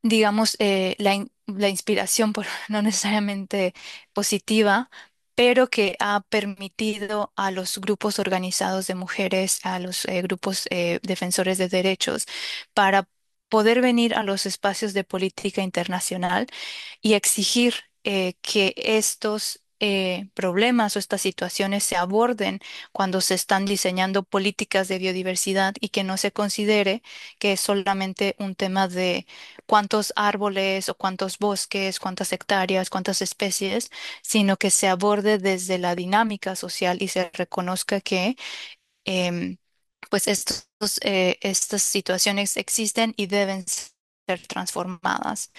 digamos, la inspiración, por, no necesariamente positiva, pero que ha permitido a los grupos organizados de mujeres, a los grupos defensores de derechos, para poder venir a los espacios de política internacional y exigir que estos problemas o estas situaciones se aborden cuando se están diseñando políticas de biodiversidad, y que no se considere que es solamente un tema de cuántos árboles o cuántos bosques, cuántas hectáreas, cuántas especies, sino que se aborde desde la dinámica social y se reconozca que em, pues estas situaciones existen y deben ser transformadas.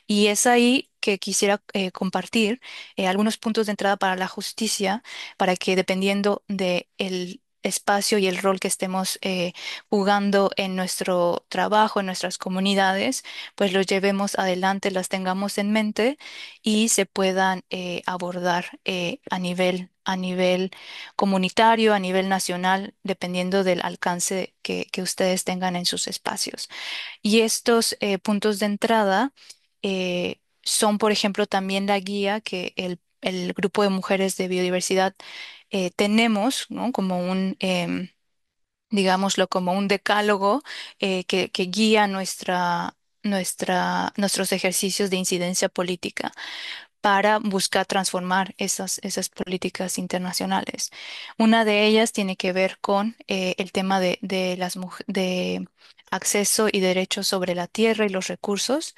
Y es ahí que quisiera compartir algunos puntos de entrada para la justicia, para que dependiendo de el espacio y el rol que estemos jugando en nuestro trabajo, en nuestras comunidades, pues los llevemos adelante, las tengamos en mente y se puedan abordar a nivel comunitario, a nivel nacional, dependiendo del alcance que ustedes tengan en sus espacios. Y estos puntos de entrada son, por ejemplo, también la guía que el grupo de mujeres de biodiversidad tenemos, ¿no? Como digámoslo, como un decálogo que guía nuestros ejercicios de incidencia política para buscar transformar esas políticas internacionales. Una de ellas tiene que ver con el tema de acceso y derechos sobre la tierra y los recursos.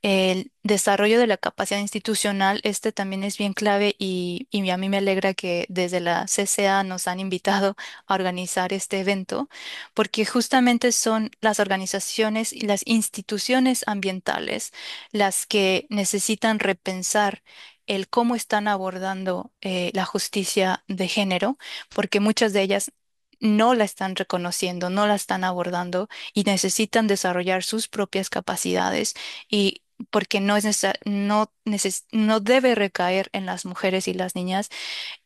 El desarrollo de la capacidad institucional, este también es bien clave, y a mí me alegra que desde la CCA nos han invitado a organizar este evento, porque justamente son las organizaciones y las instituciones ambientales las que necesitan repensar el cómo están abordando la justicia de género, porque muchas de ellas no la están reconociendo, no la están abordando, y necesitan desarrollar sus propias capacidades, y porque no debe recaer en las mujeres y las niñas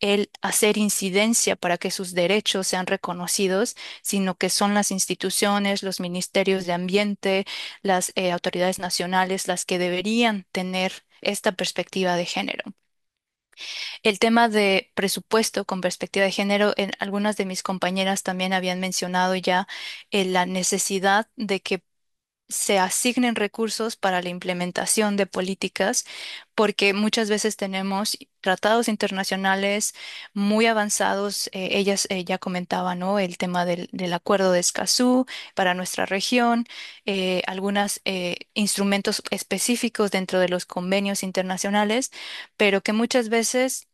el hacer incidencia para que sus derechos sean reconocidos, sino que son las instituciones, los ministerios de ambiente, las autoridades nacionales las que deberían tener esta perspectiva de género. El tema de presupuesto con perspectiva de género, en algunas de mis compañeras también habían mencionado ya la necesidad de que se asignen recursos para la implementación de políticas, porque muchas veces tenemos tratados internacionales muy avanzados. Ellas ya comentaban, ¿no? El tema del acuerdo de Escazú para nuestra región, algunos instrumentos específicos dentro de los convenios internacionales, pero que muchas veces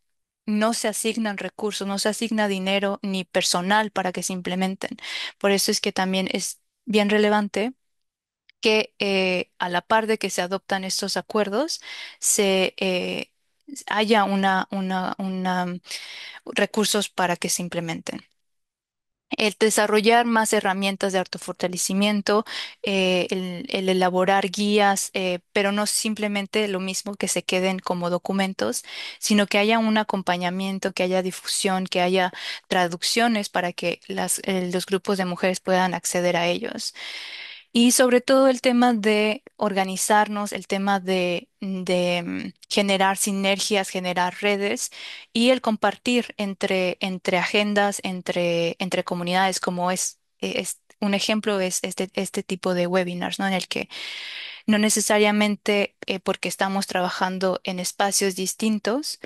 no se asignan recursos, no se asigna dinero ni personal para que se implementen. Por eso es que también es bien relevante que a la par de que se adoptan estos acuerdos, se haya recursos para que se implementen. El desarrollar más herramientas de autofortalecimiento, el elaborar guías, pero no simplemente lo mismo que se queden como documentos, sino que haya un acompañamiento, que haya difusión, que haya traducciones para que los grupos de mujeres puedan acceder a ellos. Y sobre todo el tema de organizarnos, el tema de generar sinergias, generar redes y el compartir entre agendas, entre comunidades, como es un ejemplo es este tipo de webinars, ¿no? En el que no necesariamente porque estamos trabajando en espacios distintos,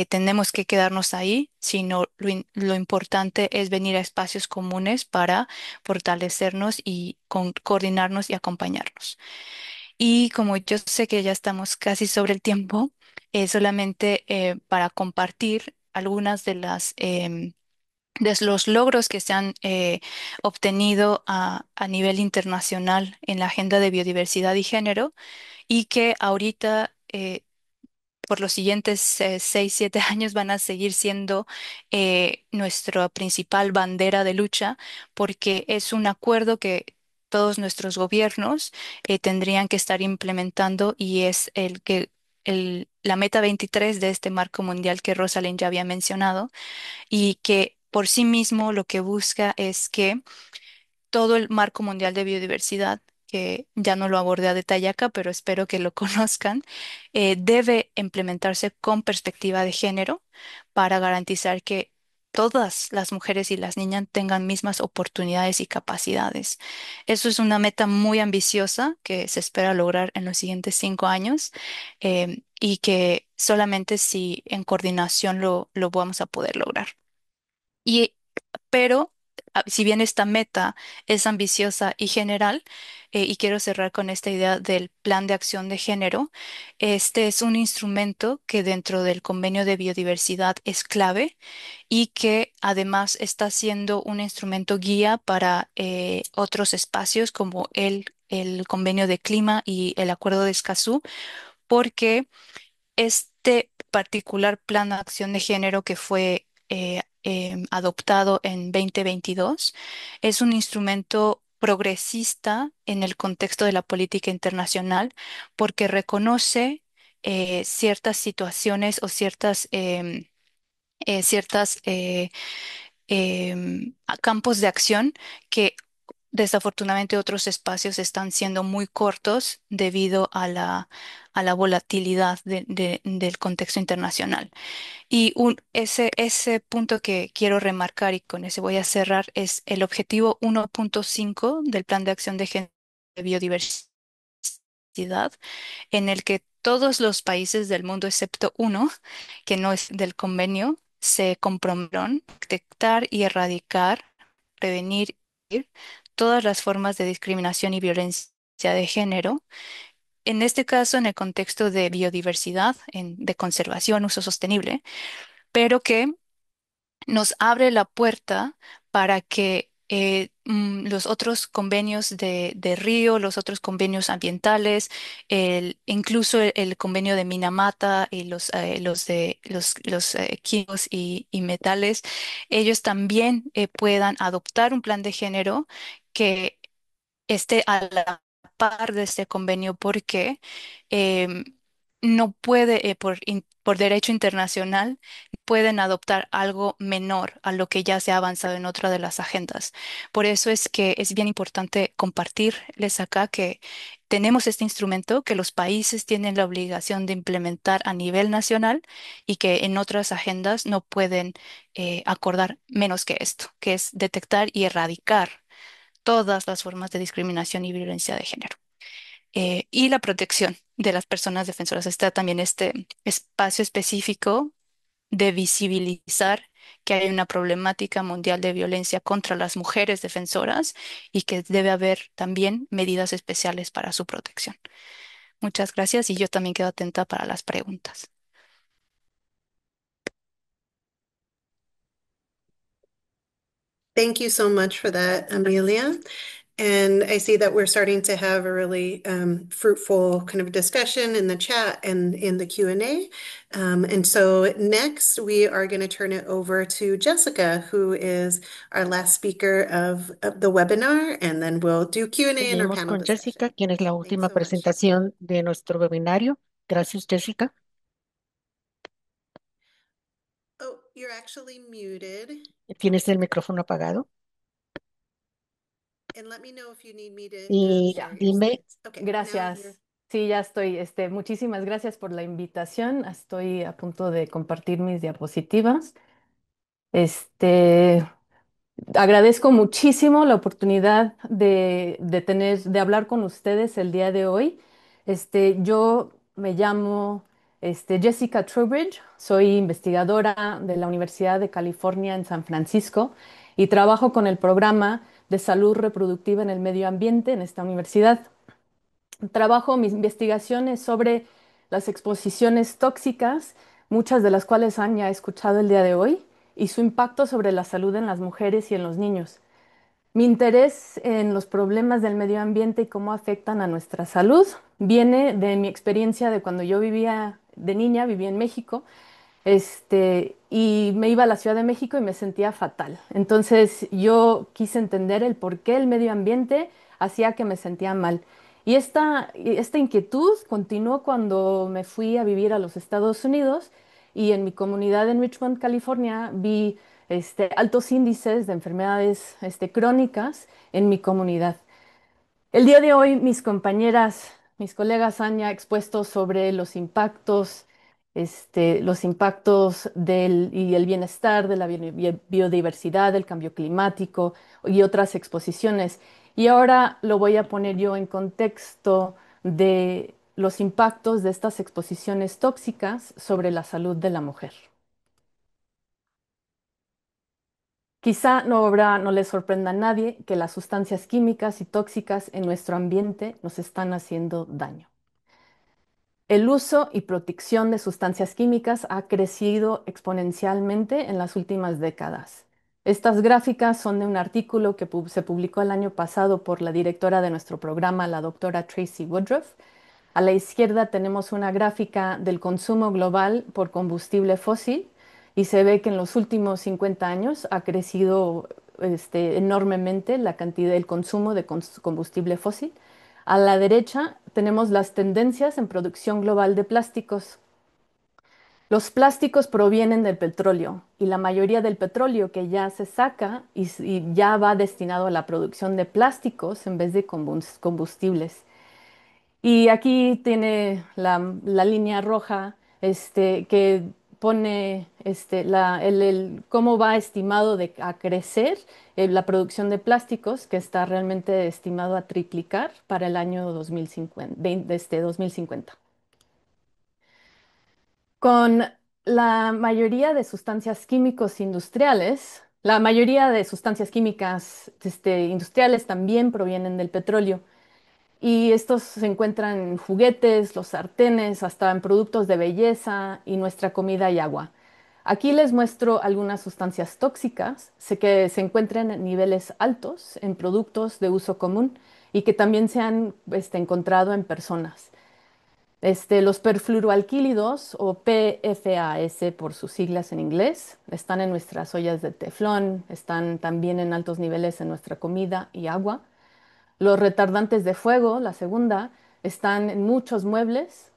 tenemos que quedarnos ahí, sino lo importante es venir a espacios comunes para fortalecernos y coordinarnos y acompañarnos. Y como yo sé que ya estamos casi sobre el tiempo, solamente para compartir algunas de los logros que se han obtenido a nivel internacional en la agenda de biodiversidad y género y que ahorita, por los siguientes 6, 7 años, van a seguir siendo nuestra principal bandera de lucha, porque es un acuerdo que todos nuestros gobiernos tendrían que estar implementando y es la meta 23 de este marco mundial que Rosalind ya había mencionado y que por sí mismo lo que busca es que todo el marco mundial de biodiversidad, que ya no lo abordé a detalle acá, pero espero que lo conozcan, debe implementarse con perspectiva de género para garantizar que todas las mujeres y las niñas tengan mismas oportunidades y capacidades. Eso es una meta muy ambiciosa que se espera lograr en los siguientes 5 años, y que solamente si en coordinación lo vamos a poder lograr. Y pero si bien esta meta es ambiciosa y general, y quiero cerrar con esta idea del plan de acción de género, este es un instrumento que dentro del convenio de biodiversidad es clave y que además está siendo un instrumento guía para otros espacios como el convenio de clima y el acuerdo de Escazú, porque este particular plan de acción de género que fue adoptado en 2022 es un instrumento progresista en el contexto de la política internacional porque reconoce ciertas situaciones o ciertas campos de acción que desafortunadamente otros espacios están siendo muy cortos debido a la volatilidad del contexto internacional. Y ese punto que quiero remarcar y con ese voy a cerrar es el objetivo 1.5 del Plan de Acción de Género de Biodiversidad, en el que todos los países del mundo, excepto uno, que no es del convenio, se comprometieron a detectar y erradicar, prevenir todas las formas de discriminación y violencia de género. En este caso, en el contexto de biodiversidad, de conservación, uso sostenible, pero que nos abre la puerta para que los otros convenios de Río, los otros convenios ambientales, incluso el convenio de Minamata y los químicos y metales, ellos también puedan adoptar un plan de género que esté a la par de este convenio, porque em, no puede, por derecho internacional, pueden adoptar algo menor a lo que ya se ha avanzado en otra de las agendas. Por eso es que es bien importante compartirles acá que tenemos este instrumento que los países tienen la obligación de implementar a nivel nacional y que en otras agendas no pueden acordar menos que esto, que es detectar y erradicar todas las formas de discriminación y violencia de género y la protección de las personas defensoras. Está también este espacio específico de visibilizar que hay una problemática mundial de violencia contra las mujeres defensoras y que debe haber también medidas especiales para su protección. Muchas gracias y yo también quedo atenta para las preguntas. Thank you so much for that, Amelia. And I see that we're starting to have a really fruitful kind of discussion in the chat and in the Q&A. And so next we are going to turn it over to Jessica, who is our last speaker of the webinar, and then we'll do Q&A in our Seguimos panel con Jessica, discussion. quien es la Thanks última so much. presentación de nuestro webinario. Gracias, Jessica. Oh, you're actually muted. Tienes el micrófono apagado. And let me know if you need me to Y share your dime, slides. Okay, now you're. Gracias. Sí, ya estoy. Muchísimas gracias por la invitación. Estoy a punto de compartir mis diapositivas. Este, Agradezco muchísimo la oportunidad de hablar con ustedes el día de hoy. Yo me llamo Jessica Trowbridge, soy investigadora de la Universidad de California en San Francisco y trabajo con el programa de salud reproductiva en el medio ambiente en esta universidad. Mis investigaciones sobre las exposiciones tóxicas, muchas de las cuales han ya escuchado el día de hoy, y su impacto sobre la salud en las mujeres y en los niños. Mi interés en los problemas del medio ambiente y cómo afectan a nuestra salud viene de mi experiencia de cuando yo vivía de niña, vivía en México, y me iba a la Ciudad de México y me sentía fatal. Entonces yo quise entender el por qué el medio ambiente hacía que me sentía mal. Y esta inquietud continuó cuando me fui a vivir a los Estados Unidos y en mi comunidad en Richmond, California, vi altos índices de enfermedades crónicas en mi comunidad. El día de hoy mis colegas han ya expuesto sobre los impactos y el bienestar de la biodiversidad, del cambio climático y otras exposiciones. Y ahora lo voy a poner yo en contexto de los impactos de estas exposiciones tóxicas sobre la salud de la mujer. Quizá no les sorprenda a nadie que las sustancias químicas y tóxicas en nuestro ambiente nos están haciendo daño. El uso y protección de sustancias químicas ha crecido exponencialmente en las últimas décadas. Estas gráficas son de un artículo que se publicó el año pasado por la directora de nuestro programa, la doctora Tracy Woodruff. A la izquierda tenemos una gráfica del consumo global por combustible fósil y se ve que en los últimos 50 años ha crecido enormemente la cantidad del consumo de combustible fósil. A la derecha tenemos las tendencias en producción global de plásticos. Los plásticos provienen del petróleo y la mayoría del petróleo que ya se saca y ya va destinado a la producción de plásticos en vez de combustibles. Y aquí tiene la línea roja que pone cómo va estimado a crecer la producción de plásticos, que está realmente estimado a triplicar para el año 2050. Con la mayoría de sustancias químicos industriales, la mayoría de sustancias químicas industriales también provienen del petróleo. Y estos se encuentran en juguetes, los sartenes, hasta en productos de belleza y nuestra comida y agua. Aquí les muestro algunas sustancias tóxicas que se encuentran en niveles altos en productos de uso común y que también se han encontrado en personas. Los perfluoroalquílidos o PFAS por sus siglas en inglés están en nuestras ollas de teflón, están también en altos niveles en nuestra comida y agua. Los retardantes de fuego, la segunda, están en muchos muebles,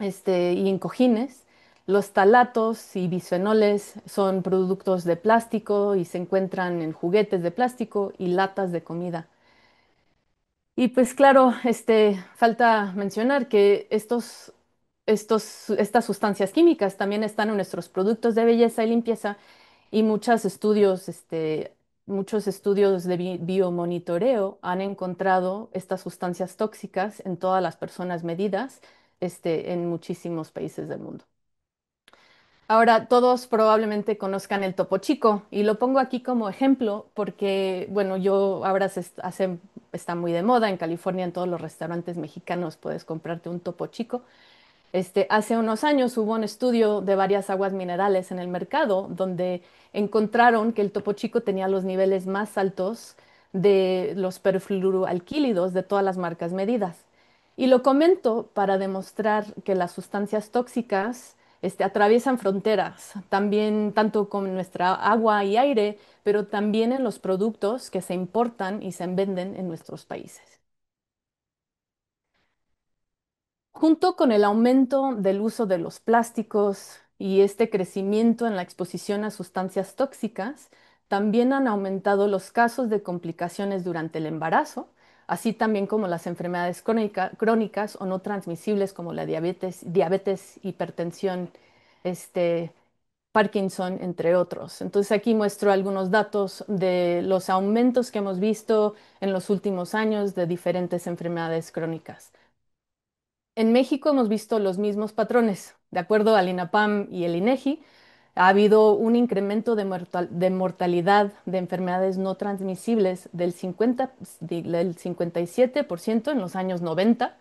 y en cojines. Los talatos y bisfenoles son productos de plástico y se encuentran en juguetes de plástico y latas de comida. Y pues claro, falta mencionar que estas sustancias químicas también están en nuestros productos de belleza y limpieza y muchos estudios de biomonitoreo han encontrado estas sustancias tóxicas en todas las personas medidas, en muchísimos países del mundo. Ahora, todos probablemente conozcan el Topo Chico y lo pongo aquí como ejemplo porque, bueno, está muy de moda en California, en todos los restaurantes mexicanos puedes comprarte un Topo Chico. Hace unos años hubo un estudio de varias aguas minerales en el mercado donde encontraron que el Topo Chico tenía los niveles más altos de los perfluoroalquílidos de todas las marcas medidas. Y lo comento para demostrar que las sustancias tóxicas atraviesan fronteras, también tanto con nuestra agua y aire, pero también en los productos que se importan y se venden en nuestros países. Junto con el aumento del uso de los plásticos y este crecimiento en la exposición a sustancias tóxicas, también han aumentado los casos de complicaciones durante el embarazo, así también como las enfermedades crónicas o no transmisibles como la diabetes, hipertensión, Parkinson, entre otros. Entonces aquí muestro algunos datos de los aumentos que hemos visto en los últimos años de diferentes enfermedades crónicas. En México hemos visto los mismos patrones. De acuerdo al INAPAM y el INEGI, ha habido un incremento de mortalidad de enfermedades no transmisibles del 57% en los años 90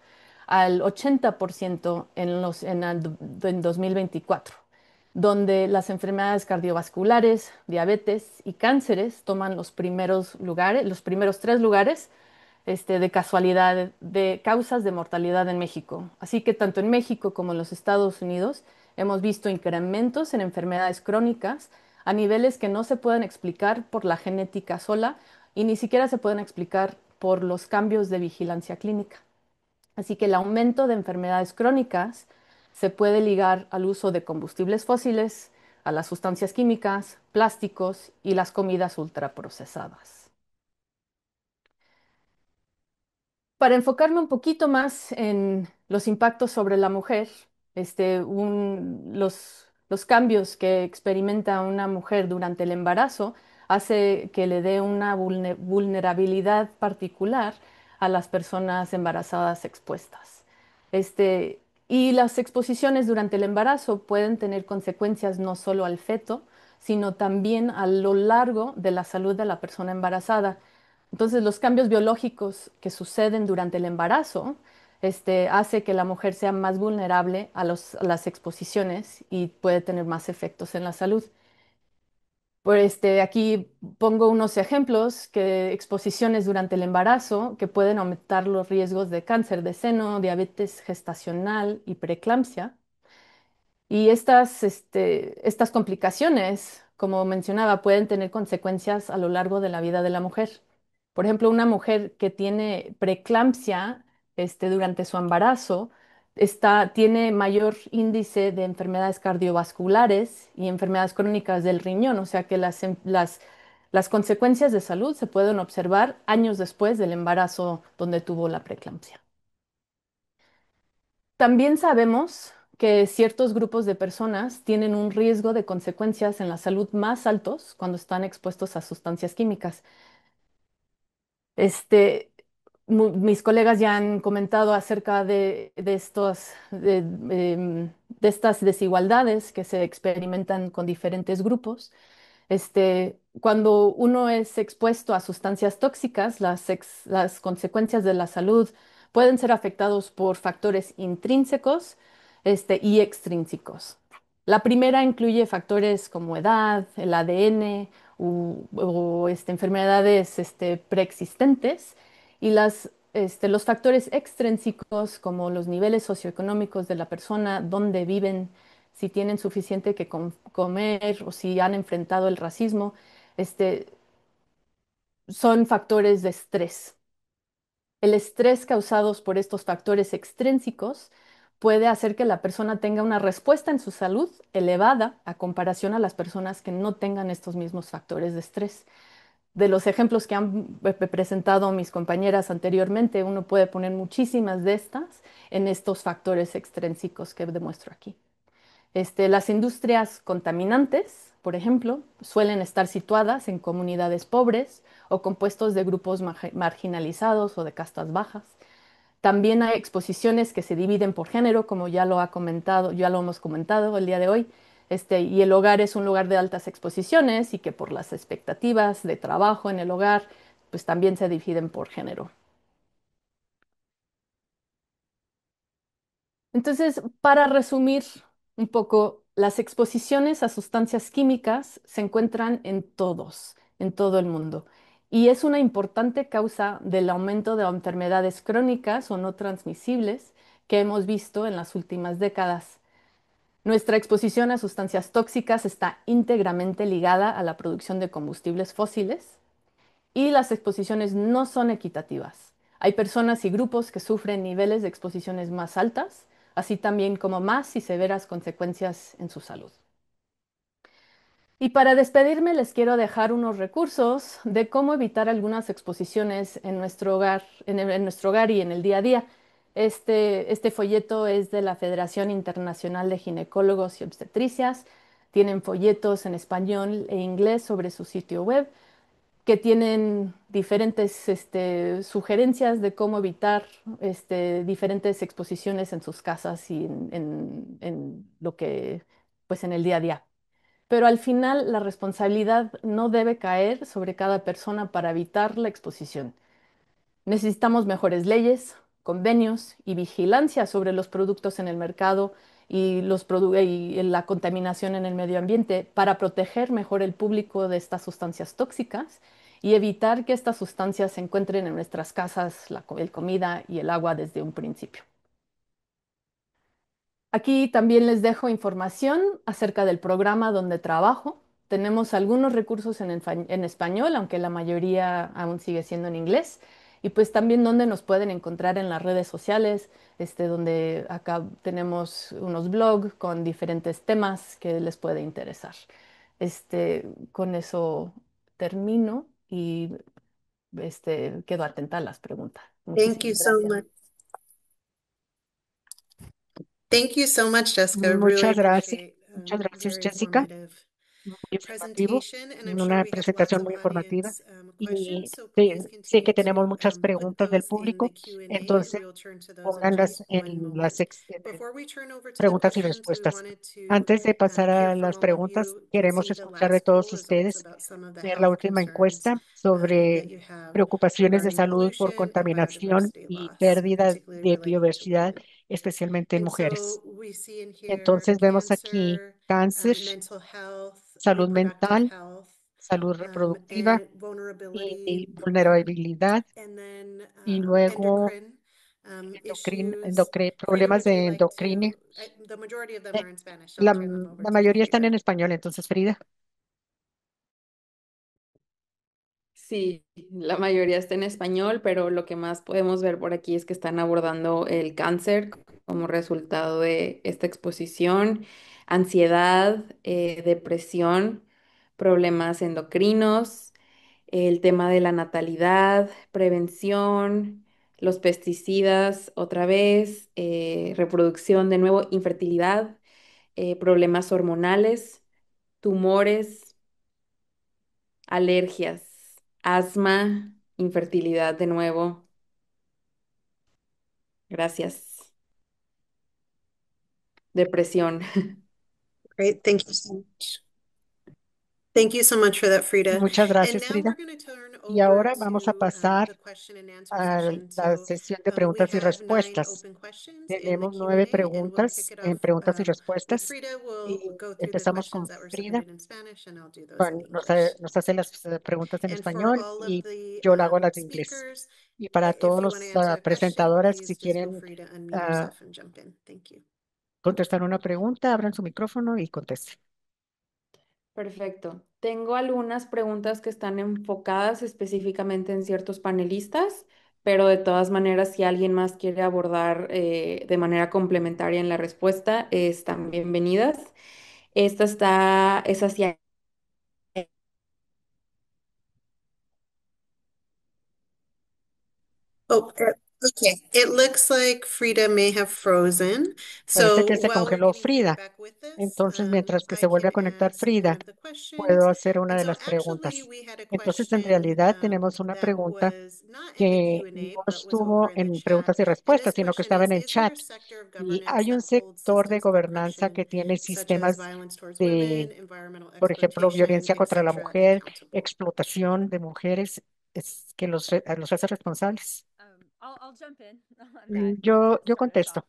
al 80% en 2024, donde las enfermedades cardiovasculares, diabetes y cánceres toman los primeros lugares, los primeros tres lugares de casualidad, de causas de mortalidad en México. Así que tanto en México como en los Estados Unidos hemos visto incrementos en enfermedades crónicas a niveles que no se pueden explicar por la genética sola y ni siquiera se pueden explicar por los cambios de vigilancia clínica. Así que el aumento de enfermedades crónicas se puede ligar al uso de combustibles fósiles, a las sustancias químicas, plásticos y las comidas ultraprocesadas. Para enfocarme un poquito más en los impactos sobre la mujer, los cambios que experimenta una mujer durante el embarazo hace que le dé una vulnerabilidad particular a las personas embarazadas expuestas. Y las exposiciones durante el embarazo pueden tener consecuencias no solo al feto, sino también a lo largo de la salud de la persona embarazada. Entonces, los cambios biológicos que suceden durante el embarazo, hace que la mujer sea más vulnerable a las exposiciones y puede tener más efectos en la salud. Aquí pongo unos ejemplos que exposiciones durante el embarazo que pueden aumentar los riesgos de cáncer de seno, diabetes gestacional y preeclampsia. Y estas complicaciones, como mencionaba, pueden tener consecuencias a lo largo de la vida de la mujer. Por ejemplo, una mujer que tiene preeclampsia, durante su embarazo, tiene mayor índice de enfermedades cardiovasculares y enfermedades crónicas del riñón, o sea que las consecuencias de salud se pueden observar años después del embarazo donde tuvo la preeclampsia. También sabemos que ciertos grupos de personas tienen un riesgo de consecuencias en la salud más altos cuando están expuestos a sustancias químicas. Este, Mis colegas ya han comentado acerca de estas desigualdades que se experimentan con diferentes grupos. Cuando uno es expuesto a sustancias tóxicas, las consecuencias de la salud pueden ser afectados por factores intrínsecos, y extrínsecos. La primera incluye factores como edad, el ADN o enfermedades preexistentes y los factores extrínsecos como los niveles socioeconómicos de la persona, dónde viven, si tienen suficiente que comer o si han enfrentado el racismo, este, son factores de estrés. El estrés causados por estos factores extrínsecos puede hacer que la persona tenga una respuesta en su salud elevada a comparación a las personas que no tengan estos mismos factores de estrés. De los ejemplos que han presentado mis compañeras anteriormente, uno puede poner muchísimas de estas en estos factores extrínsecos que demuestro aquí. Las industrias contaminantes, por ejemplo, suelen estar situadas en comunidades pobres o compuestos de grupos marginalizados o de castas bajas. También hay exposiciones que se dividen por género, como ya lo ha comentado, ya lo hemos comentado el día de hoy. Y el hogar es un lugar de altas exposiciones y que por las expectativas de trabajo en el hogar, pues también se dividen por género. Entonces, para resumir un poco, las exposiciones a sustancias químicas se encuentran en todo el mundo, y es una importante causa del aumento de enfermedades crónicas o no transmisibles que hemos visto en las últimas décadas. Nuestra exposición a sustancias tóxicas está íntegramente ligada a la producción de combustibles fósiles y las exposiciones no son equitativas. Hay personas y grupos que sufren niveles de exposiciones más altas, así también como más y severas consecuencias en su salud. Y para despedirme les quiero dejar unos recursos de cómo evitar algunas exposiciones en nuestro hogar, en nuestro hogar y en el día a día. Este folleto es de la Federación Internacional de Ginecólogos y Obstetricias. Tienen folletos en español e inglés sobre su sitio web que tienen diferentes sugerencias de cómo evitar diferentes exposiciones en sus casas y en lo que, pues en el día a día. Pero al final la responsabilidad no debe caer sobre cada persona para evitar la exposición. Necesitamos mejores leyes, convenios y vigilancia sobre los productos en el mercado y, y la contaminación en el medio ambiente para proteger mejor el público de estas sustancias tóxicas y evitar que estas sustancias se encuentren en nuestras casas, el comida y el agua desde un principio. Aquí también les dejo información acerca del programa donde trabajo. Tenemos algunos recursos en español, aunque la mayoría aún sigue siendo en inglés. Y pues también donde nos pueden encontrar en las redes sociales, donde acá tenemos unos blogs con diferentes temas que les puede interesar. Con eso termino y quedo atenta a las preguntas. Thank you Muchísimas so gracias. much. Thank you so much, Jessica. Really Muchas gracias. appreciate Muchas gracias, very Jessica. informative Muy informativo, presentation, and I'm sure una we have lots presentación of muy informativa. audience Y questions. So sí, please sé que continue tenemos to muchas put preguntas del those in the público, Q&A, and entonces we will turn to those in just pónganlas one en las moment. Before we turn over to the preguntas y questions, we respuestas. wanted to Antes de pasar hear a from las all of preguntas, you and queremos see the escuchar de last poll todos results ustedes about some of the ver la health última concerns encuesta that sobre you have preocupaciones de regarding salud por pollution and contaminación biodiversity y loss, pérdida particularly de related to biodiversidad, women. especialmente en And mujeres. so we see in here Entonces vemos aquí cancer, cáncer, mental health, salud reproductive mental, health, salud reproductiva and y vulnerability, vulnerabilidad, and then y luego endocrine issues. Frida, problemas would you de like endocrine. to? The majority of them Eh, are in Spanish, so I'll La, turn them over la to you, mayoría están Frida. en español, entonces Frida. Sí, la mayoría está en español, pero lo que más podemos ver por aquí es que están abordando el cáncer como resultado de esta exposición, ansiedad, depresión, problemas endocrinos, el tema de la natalidad, prevención, los pesticidas, otra vez, reproducción de nuevo, infertilidad, problemas hormonales, tumores, alergias, asma, infertilidad de nuevo. Gracias. Depresión. Great, thank you so much. Thank you so much for that, Frida. Muchas And gracias, now we're Frida. going to turn Y over ahora vamos a to pasar the question and answer a session. la So sesión de we preguntas y have 9 respuestas. open questions in the Tenemos 9 Q&A, and we'll kick preguntas it en off preguntas y with respuestas. Frida. We'll Y go through the empezamos questions con that were Frida. submitted in Spanish, and I'll do those in Nos English. hace las preguntas en And for español all of y the yo le hago las de inglés. speakers, Y para if todos you want to los answer a question, presentadoras, si please just feel quieren free to unmute ah, yourself and jump in. Thank you. contestar una pregunta, abran su micrófono y contesten. Perfecto. Tengo algunas preguntas que están enfocadas específicamente en ciertos panelistas, pero de todas maneras, si alguien más quiere abordar de manera complementaria en la respuesta, están bienvenidas. Es hacia... Oh, okay. It looks like Frida may have frozen. Parece So que se while we're congeló getting Frida Frida. back with us, Entonces, mientras que I se vuelve a can conectar answer one Frida, of the questions. puedo hacer una And de so las actually, preguntas. we had a Entonces, en question realidad tenemos una that pregunta was not in the que Q&A, no but was over estuvo in the en chat. preguntas y And respuestas, this sino que question estaba en el is there chat. a sector of Y governance hay un that holds sector de systems of gobernanza oppression, que tiene such as sistemas violence towards women, de, environmental por ejemplo, exploitation, violencia contra la etc., mujer, accountable? explotación de mujeres, que los hace responsables. I'll jump in on that Yo start us off. contesto.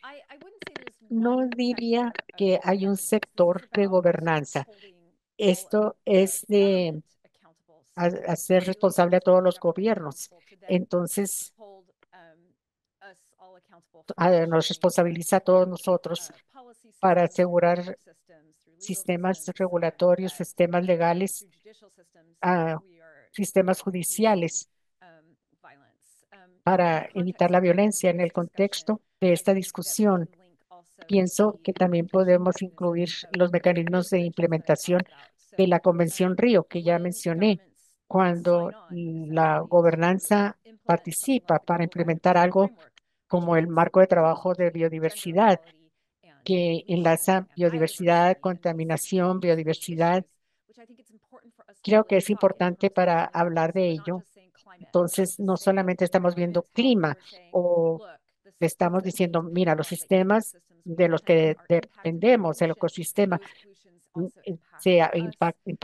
I wouldn't say there's No one diría sector of que hay un governance. This is sector de about gobernanza. holding all of Esto es the de government accountable. hacer Really, it responsable a is for todos the los government gobiernos. accountable to then Entonces, hold us all accountable for nos ensuring responsabiliza a todos nosotros policy para systems, through asegurar framework systems, through legal sistemas systems, regulatorios, that sistemas legales, through judicial systems that ah, we are sistemas reducing judiciales violence. In the para evitar context la of violencia. En this el discussion, contexto de I esta think that we discusión, can link also pienso que the también implementation podemos incluir mechanisms of los the mecanismos de conventions that I implementación talked about. de So, la Convención Río, que ya when mencioné, governments sign cuando on la essentially to gobernanza implement something participa like the para Global implementar Biodiversity algo Framework, which como el links marco de trabajo de gender biodiversidad, equality and que pollution enlaza and biodiversidad, biodiversity and contaminación, these biodiversidad. issues, which I think it's important for us to Creo que really es talk in importante terms of para those hablar mechanisms. de We're not ello. just saying climate or Entonces, no solamente estamos viendo sustainable development. clima We're saying, o look, the le systems estamos that we need diciendo, to mira, los develop, the sistemas ecosystems we de los depend on que are impacted by dependemos, el pollution. ecosistema, Those pollutions also impact se us,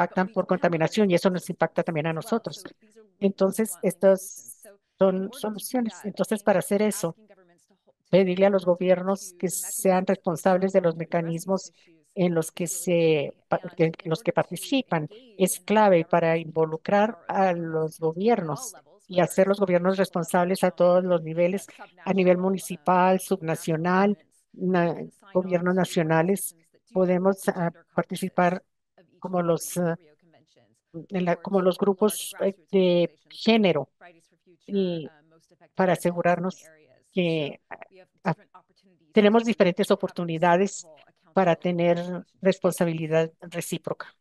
but we impactan por don't have contaminación y governance eso nos mechanisms impacta también a as well. nosotros. So these are linked, Entonces, bluntly, solutions. estas So in son order to do soluciones. that, Entonces, para we're hacer eso, asking governments pedirle a los accountable gobiernos to que the sean mechanisms that they responsables de develop los to address these mecanismos issues en los que is really key. And in los que order to participan. engage Es and hold clave para governments involucrar or a governments los accountable at all gobiernos levels, y whether hacer it's los gobiernos responsables a todos los niveles, a nivel subnational, municipal, national subnacional, governments, we can sign on gobiernos to nacionales. systems that do Podemos gender caucuses participar of each como of the Rio Conventions or como los to large grupos grassroots de organizations like género Fridays for Future, y Most Effective para Response in the asegurarnos areas. So que we have ah, different opportunities tenemos to diferentes have oportunidades reciprocal para accountability tener and relationship. responsabilidad recíproca.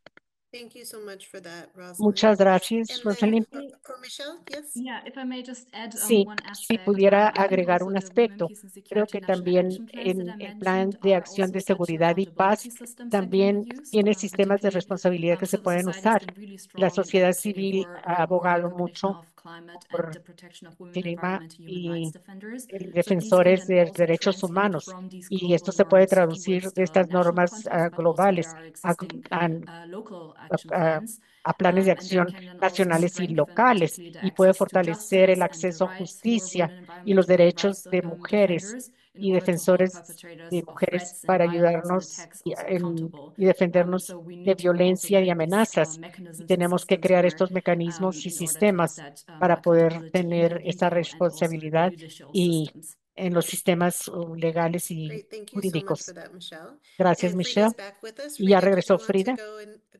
Thank you so much for that, Muchas Rosalind. gracias, And then Rosalind. for Michelle, yes? Yeah, if I may just add Sí, one si aspect, pudiera I think agregar also un the Women, aspecto, Peace and creo Security que National también Action Plans that en I el plan mentioned de are acción also de such seguridad y paz accountability systems that can be también used, tiene sistemas de particularly responsabilidad que se civil pueden society has usar. been really La strong in sociedad advocating civil for ha more abogado recognition mucho of climate and por the protection of women, clima environment, and human rights y defenders. So these can defensores then de also derechos translate humanos. from these Y global esto se puede norms traducir towards de the estas national normas context, but also there globales are a, existing a- local action a- plans. a planes de And that acción can then also nacionales y strengthen locales particularly the y puede access to fortalecer el justice and the acceso a rights for justicia women, y los environment, human rights derechos de mujeres defenders in y order to hold defensores de perpetrators of mujeres threats and para violence and ayudarnos attacks also accountable. y defendernos So we de need to also violencia y create these amenazas. Y mechanisms and tenemos que systems crear where estos mecanismos y in order to have sistemas that para poder accountability in the tener esa legal and also in the responsabilidad judicial y systems. en los sistemas legales y Great, thank you so much for jurídicos. that, Michelle. Gracias, And Frida's Michelle. back with us. Y ya Frida, did regresó you want to Frida.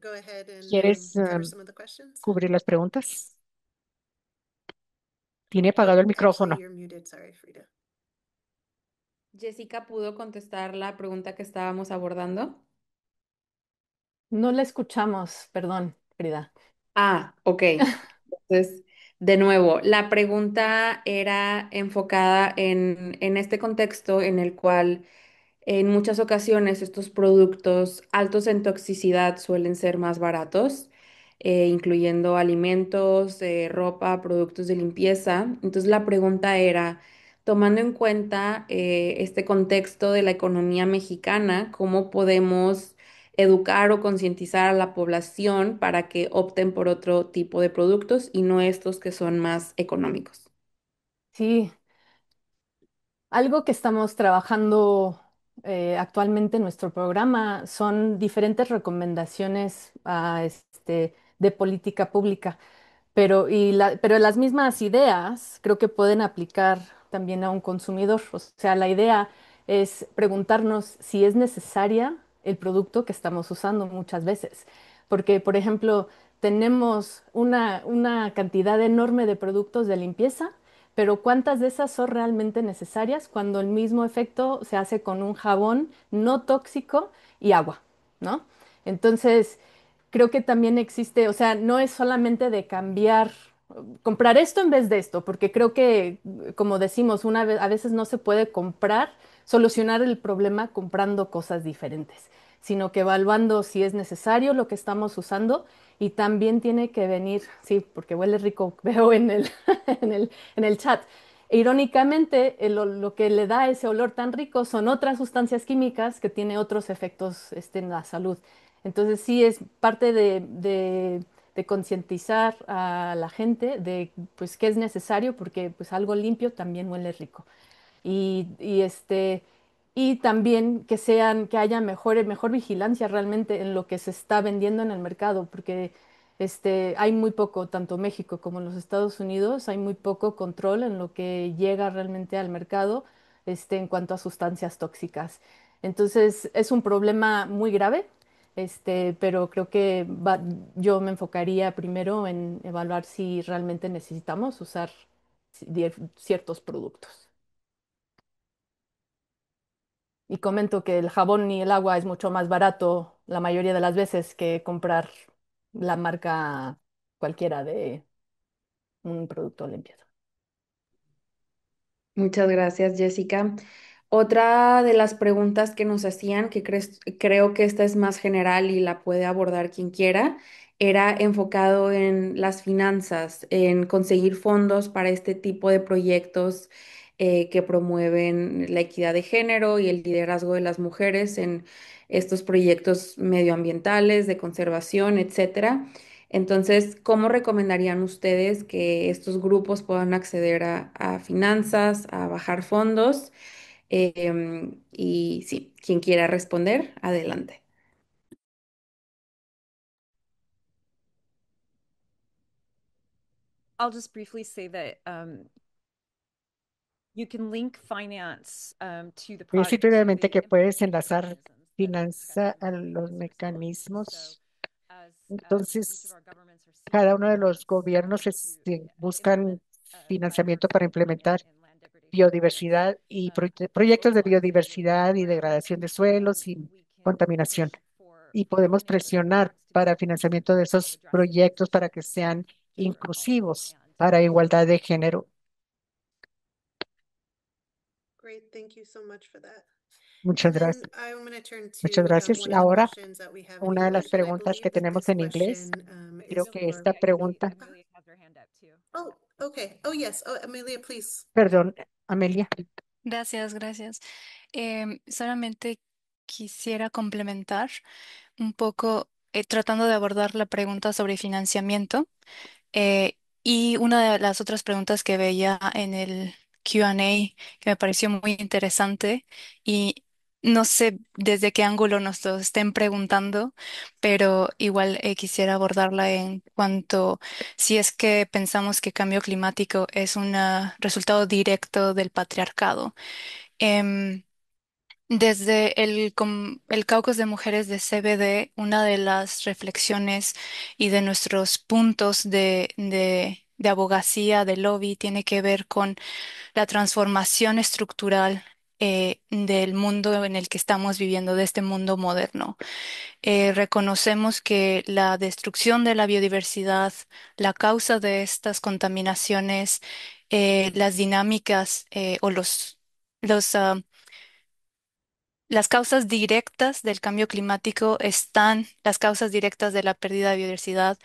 go ahead and ¿Quieres cover some of the questions? cubrir las preguntas? Tiene Oh, apagado el actually, micrófono. you're muted. Sorry, Frida. Jessica pudo contestar la pregunta que estábamos abordando. No la escuchamos, perdón, Frida. Ah, ok. Entonces, de nuevo, la pregunta era enfocada en este contexto en el cual en muchas ocasiones estos productos altos en toxicidad suelen ser más baratos, incluyendo alimentos, ropa, productos de limpieza. Entonces la pregunta era, tomando en cuenta este contexto de la economía mexicana, ¿cómo podemos educar o concientizar a la población para que opten por otro tipo de productos y no estos que son más económicos? Sí, algo que estamos trabajando actualmente en nuestro programa son diferentes recomendaciones de política pública. Pero las mismas ideas creo que pueden aplicar también a un consumidor. O sea, la idea es preguntarnos si es necesaria el producto que estamos usando muchas veces. Porque, por ejemplo, tenemos una cantidad enorme de productos de limpieza, pero ¿cuántas de esas son realmente necesarias cuando el mismo efecto se hace con un jabón no tóxico y agua, ¿no? Entonces, creo que también existe, o sea, no es solamente de cambiar, comprar esto en vez de esto, porque creo que, como decimos, una vez, a veces no se puede comprar, solucionar el problema comprando cosas diferentes, sino que evaluando si es necesario lo que estamos usando y también tiene que venir, sí, porque huele rico, veo en el, en el chat. Irónicamente, lo que le da ese olor tan rico son otras sustancias químicas que tienen otros efectos en la salud. Entonces sí es parte de concientizar a la gente de pues qué es necesario porque pues algo limpio también huele rico y también que sean, que haya mejor vigilancia realmente en lo que se está vendiendo en el mercado, porque hay muy poco, tanto México como los Estados Unidos, hay muy poco control en lo que llega realmente al mercado, en cuanto a sustancias tóxicas. Entonces, es un problema muy grave. Pero creo que yo me enfocaría primero en evaluar si realmente necesitamos usar ciertos productos. Y comento que el jabón y el agua es mucho más barato la mayoría de las veces que comprar la marca cualquiera de un producto de limpieza. Muchas gracias, Jessica. Otra de las preguntas que nos hacían, creo que esta es más general y la puede abordar quien quiera, era enfocado en las finanzas, en conseguir fondos para este tipo de proyectos que promueven la equidad de género y el liderazgo de las mujeres en estos proyectos medioambientales, de conservación, etcétera. Entonces, ¿cómo recomendarían ustedes que estos grupos puedan acceder a finanzas, a bajar fondos? Y sí, quien quiera responder, adelante. I'll just briefly say that you can link finance to the Voy a decir to brevemente the que puedes implementation enlazar mechanisms that finanza a federal and los provincial governments use. So mecanismos. each of Entonces, our governments are cada seeking uno de los grants gobiernos to buscan implement financiamiento para biodiversity implementar and land degradation projects. biodiversidad y To proyectos de localize the biodiversidad y grant degradación de suelos y we can contaminación. push for Y podemos funding of those presionar projects to be para more financiamiento de inclusive to esos address proyectos issues para que of sean gender equality inclusivos and para igualdad de género. Great, thank you so much for that. Muchas And then gracias. I'm going to turn Muchas to gracias. one Y of the ahora, questions that we have in una de las English, and I preguntas que believe that tenemos this en inglés, question creo is que for esta Amelia. pregunta, Amelia has her hand up too. Oh, okay. Oh, yes. Oh, Amelia, please. perdón, Amelia. Gracias, gracias. Solamente quisiera complementar un poco, tratando de abordar la pregunta sobre financiamiento. Y una de las otras preguntas que veía en el Q&A que me pareció muy interesante y no sé desde qué ángulo nos lo estén preguntando, pero igual quisiera abordarla en cuanto si es que pensamos que cambio climático es un resultado directo del patriarcado. Em, Desde el Caucus de Mujeres de CBD, una de las reflexiones y de nuestros puntos de abogacía, de lobby, tiene que ver con la transformación estructural del mundo en el que estamos viviendo, de este mundo moderno. Reconocemos que la destrucción de la biodiversidad, la causa de estas contaminaciones, las dinámicas o los las causas directas del cambio climático están, las causas directas de la pérdida de biodiversidad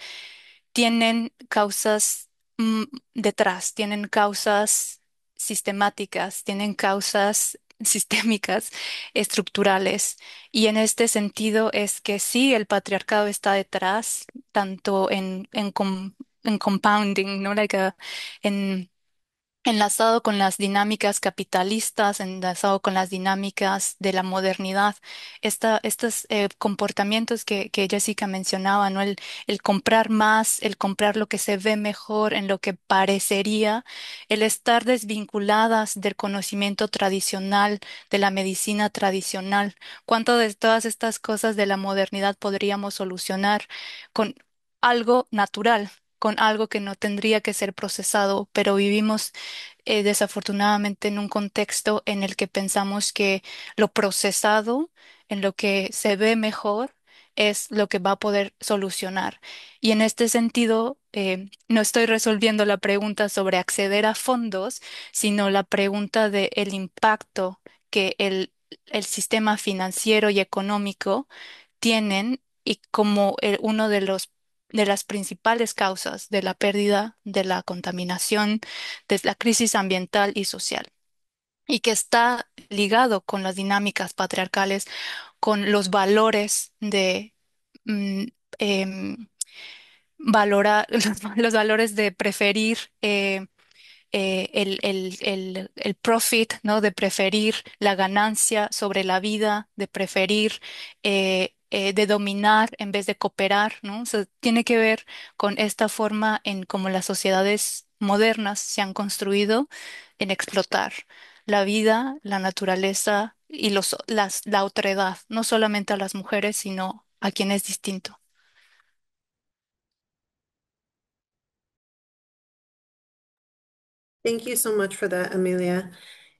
tienen causas detrás, tienen causas sistemáticas, tienen causas sistémicas, estructurales. Y en este sentido es que sí, el patriarcado está detrás, tanto en compounding, ¿no? En enlazado con las dinámicas capitalistas, enlazado con las dinámicas de la modernidad. Estos comportamientos que Jessica mencionaba, ¿no? El comprar más, el comprar lo que se ve mejor en lo que parecería, el estar desvinculadas del conocimiento tradicional, de la medicina tradicional. ¿Cuánto de todas estas cosas de la modernidad podríamos solucionar con algo natural? Con algo que no tendría que ser procesado, pero vivimos desafortunadamente en un contexto en el que pensamos que lo procesado, en lo que se ve mejor, es lo que va a poder solucionar. Y en este sentido, no estoy resolviendo la pregunta sobre acceder a fondos, sino la pregunta de el impacto que el sistema financiero y económico tienen y como uno de de las principales causas de la pérdida, de la contaminación, de la crisis ambiental y social, y que está ligado con las dinámicas patriarcales, con los valores de mm, em, valorar, los valores de preferir el profit, ¿no? De preferir la ganancia sobre la vida, de preferir, de dominar en vez de cooperar, ¿no? O sea, tiene que ver con esta forma en cómo las sociedades modernas se han construido en explotar la vida, la naturaleza y la otredad, no solamente a las mujeres, sino a quien es distinto. Thank you so much for that, Amelia.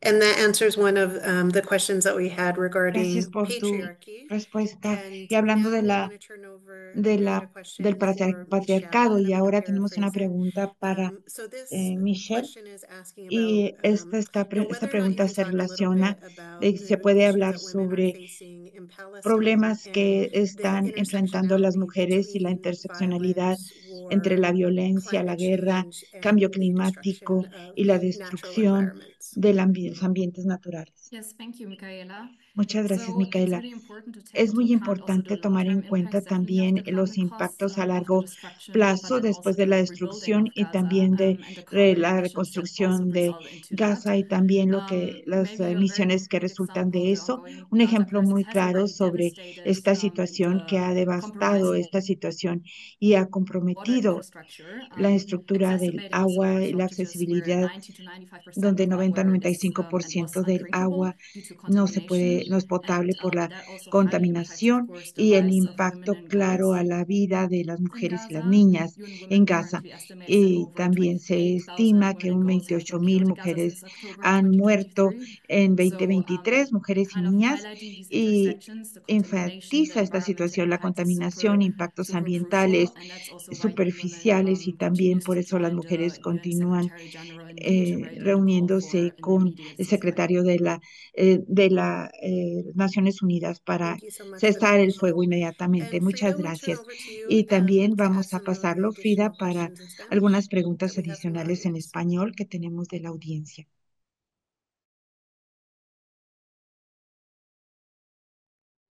And that answers one of the questions that we had Gracias regarding por tu patriarchy. respuesta. And Y hablando now I'm going to turn over. de We had a la, del question for Michelle, patriarcado, and y I'm going to ahora tenemos una paraphrase it. pregunta para So this Michelle. question is asking about, Y esta whether or not you pregunta can se talk a little relaciona bit de about si se the puede issues hablar that women are sobre facing in Palestine problemas and que the están enfrentando las intersectionality mujeres y la between interseccionalidad violence, entre war, la violencia, la climate guerra, change, cambio and the destruction climático of y la natural destrucción environments. de los ambientes naturales. Yes, thank you, Michaela. Muchas gracias, So it's Micaela. really important to take Es into muy account also the importante tomar en long-term cuenta impacts, definitely of también the los climate costs impactos a of the largo destruction, but plazo then also después de to la the rebuilding destrucción of y Gaza también de and the carbon la emissions that also reconstrucción de result into that. Gaza y también lo que las Maybe a very emisiones que concrete resultan example, de the eso. ongoing Un Gaza ejemplo crisis muy has claro already sobre devastated esta situación que the ha devastado compromised esta situación y ha water comprometido infrastructure, la estructura del exacerbating also water agua y la shortages where accesibilidad, 90 to 95% donde of that water is and was 90-95% del undrinkable agua due to contamination. no es potable And por la that also highly impacts, of contaminación course, the y el lives of women impacto and claro girls a la vida de las in mujeres y las Gaza. niñas UN en Women Gaza. currently estimates that Y over también se 28,000 estima que women and girls have 28.000 procured Gaza mujeres since October han muerto 2023. en So, 2023, mujeres y kind of niñas, highlighting these y intersections, the contamination, the enfatiza esta environmental situación, la impact is contaminación, impactos super crucial, ambientales and that's also why UN Women superficiales, y también continues por to eso las join the mujeres UN continúan Secretary General in reiterating the call for reuniéndose an con immediate el ceasefire. secretario de la Naciones Unidas para Thank you so much for that, cesar el fuego Michelle. inmediatamente. And Muchas Frida, we'll turn gracias. over to you Y también to add vamos a some of the pasarlo, Frida, additional para questions in Spanish algunas that preguntas we have from the adicionales en audience. español que tenemos de la audiencia.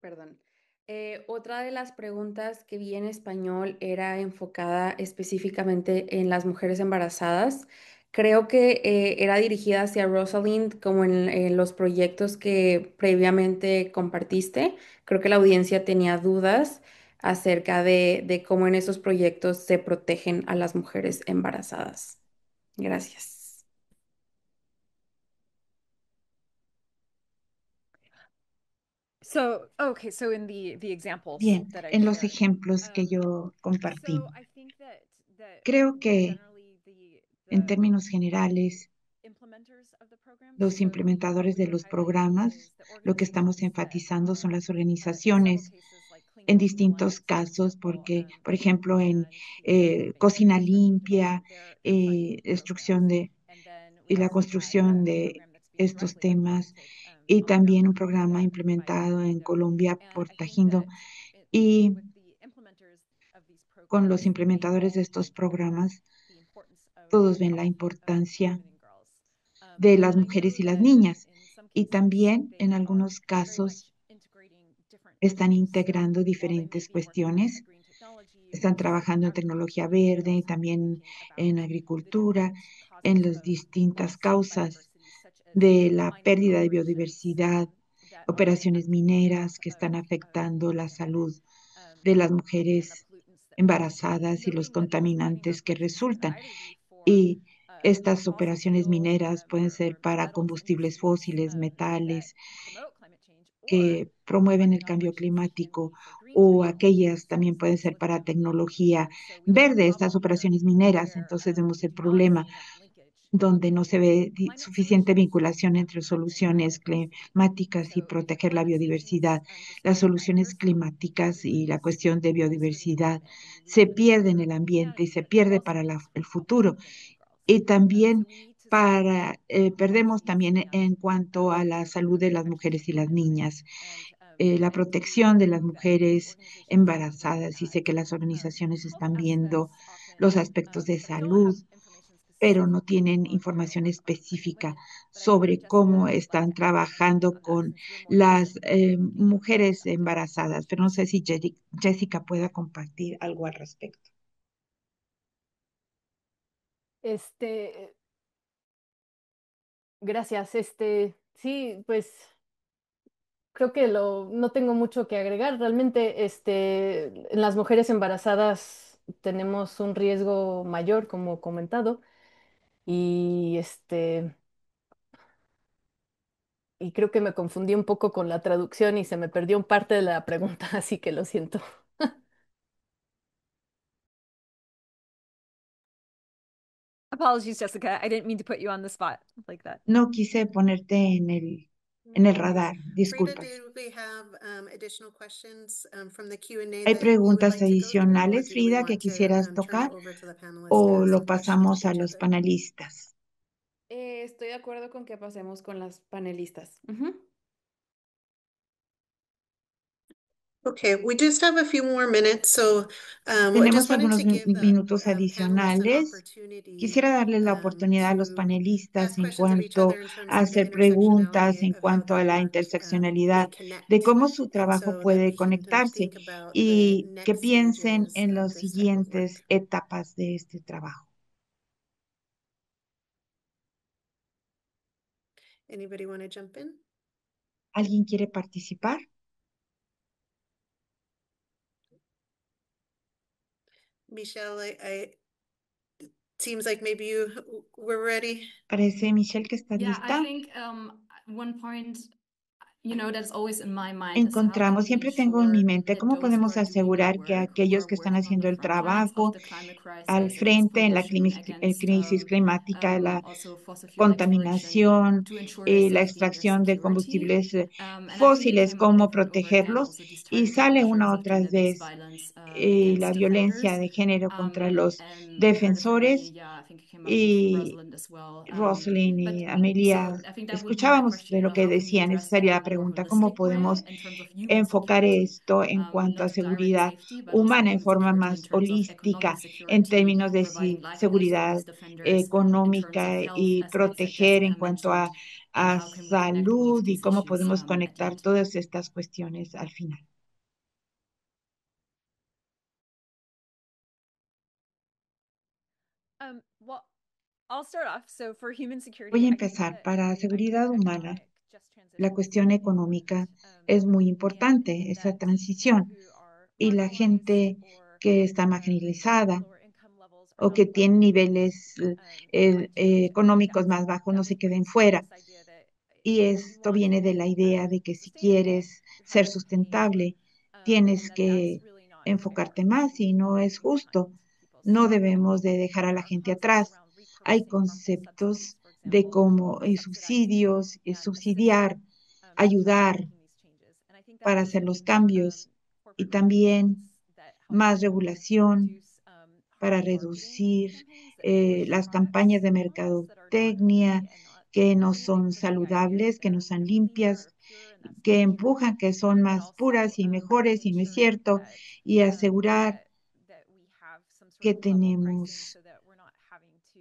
Perdón. Otra de las preguntas que vi en español era enfocada específicamente en las mujeres embarazadas. Creo que era dirigida hacia Rosalind, como en los proyectos que previamente compartiste. Creo que la audiencia tenía dudas acerca de cómo en esos proyectos se protegen a las mujeres embarazadas. Gracias. So, okay, so in the examples Bien, that I en los shared, ejemplos que yo compartí, so I think that creo que generally en the términos generales, implementers of the programs, los so what implementadores we de were los highlighting programas, is the lo que estamos organizations that enfatizando son are las in several organizaciones cases like Clean en Cooking distintos Alliance, for casos, example, porque, por ejemplo, en and the cocina Infrastructure limpia, Development, they're funding these destrucción programs. de And then we y la also had construcción a de program that's being estos directly temas, implemented y on the ground también in un programa Colombia by implementado en WWF. Colombia And por I think Tajindo, that y with the implementers of these con los programs, they implementadores de all estos recognize programas, the importance of todos ven la health of importancia women and girls. de las And I know mujeres y las that niñas, in some y cases también en they are algunos very casos much integrating different están issues. So integrando while they may diferentes be working on cuestiones. green technology or Están just trabajando en tecnología agriculture, they're verde y also también thinking about en the agricultura, different en causes las of distintas loss of causas biodiversity, such as de la mining pérdida de operations biodiversidad, that are operaciones impacting the mineras health que están of afectando la pregnant women, salud de las and the mujeres pollutants that come with that, embarazadas y los noting that those mining contaminantes que operations can resultan. either be for Y estas fossil operaciones fuel mineras pueden ser or para metals combustibles industries fósiles, that metales promote climate change, or que promueven el mining cambio operations can climático, be for green o aquellas technologies, también pueden such as ser para lithium. tecnología So we have a verde, problem estas here operaciones mineras. where Entonces vemos we el do not problema see enough linkage donde no se ve suficiente vinculación entre soluciones climáticas y proteger la biodiversidad. Las soluciones climáticas y la cuestión de biodiversidad se pierde en el ambiente y se pierde para el futuro. Y también perdemos también en cuanto a la salud de las mujeres y las niñas, la protección de las mujeres embarazadas. Y sé que las organizaciones están viendo los aspectos de salud, pero no tienen información específica sobre cómo están trabajando con las mujeres embarazadas. Pero no sé si Jessica pueda compartir algo al respecto. Este, gracias. Sí, pues creo que no tengo mucho que agregar. Realmente, en las mujeres embarazadas tenemos un riesgo mayor, como comentado, y y creo que me confundí un poco con la traducción y se me perdió un parte de la pregunta, así que lo siento. Apologies, Jessica. I didn't mean to put you on the spot like that. No quise ponerte en el No worries. radar, Frida, disculpas. do we have additional questions from the Q&A ¿Hay that you would preguntas like to go through, or adicionales, do we Frida, que want to quisieras turn it tocar over to the panelists to o ask lo questions pasamos of a each los other? panelistas? Estoy de acuerdo con que pasemos con las panelistas. Ujú. Okay, we just have a few more minutes, so I just Tenemos wanted algunos to give the minutos panelists an adicionales. opportunity Quisiera darles la oportunidad a los to panelistas ask en questions of each cuanto other in terms a of the hacer preguntas, intersectionality en of how cuanto a their la work may interseccionalidad, de connect, cómo su and trabajo so that puede we can conectarse think about the y que next piensen stages en of las this type of work. siguientes etapas de este trabajo. Anybody want to jump in? ¿Alguien quiere participar? Michelle, seems like maybe you were ready. Parece, Michelle, que estás Yeah, I lista. think one point, that's always in my mind is how can Encontramos, we siempre tengo en mi ensure mente that cómo those who podemos are doing the asegurar que work, who aquellos are que están working on haciendo the el front lines of trabajo the climate al crisis, whether it's frente en la pollution against crisis climática, la also fossil fuel exploration, contaminación, to ensure their la safety and their extracción de security. combustibles And I think it fósiles, came up cómo over and over again, protegerlos, also these y targeted sale una measures of otra gender-based vez violence la against violencia defenders. de género contra los And we heard it from defensores Amelia, I think it came up with y Rosalind as well. Rosalind But y Amelia. so I think that would be my Escuchábamos question, de lo que how can we decían, esa address that sería in la a more pregunta, ¿cómo holistic way podemos in terms of human enfocar security? esto en cuanto a Not direct seguridad safety, but also humana en human forma security in más terms of economic holística, en security, términos de providing livelihoods for seguridad these defenders, in terms of económica health, y as proteger en Jessica cuanto mentioned, and a how can we connect all of salud y these cómo issues podemos at the conectar end? todas estas cuestiones al final? Well, I'll start off. So for human Voy security, a I think empezar. the Para idea of seguridad humana, economic just la transition is cuestión super económica important. es muy And importante, esa that transición. people who are Y la marginalized gente or que está have marginalizada lower income levels are o not que left tienen behind niveles económicos that más bajos no that se was queden raised from fuera. this idea that Y if you esto want to viene de la be idea de que si sustainable, quieres you have ser to pay more, sustentable, tienes and that's que really not fair, enfocarte and we más y need to no es leave justo. behind people. No So debemos de dejar a la there are gente concepts atrás. around Hay repurposing harmful subsidies, conceptos for de example, cómo subsidizing subsidios, and assisting subsidiar, people ayudar making these changes. And I think that para hacer also los means cambios y corporate regulations también that help más to regulación reduce para harmful marketing reducir campaigns that push las campañas products de that are not healthy mercadotecnia and not que no sustainable. They son push the idea saludables, that que no they're son cleaner limpias, or pure, and that's que not true. empujan que son But más also puras y mejores y no es ensuring cierto, that y asegurar we have some sort que of level pricing tenemos so that we're not having to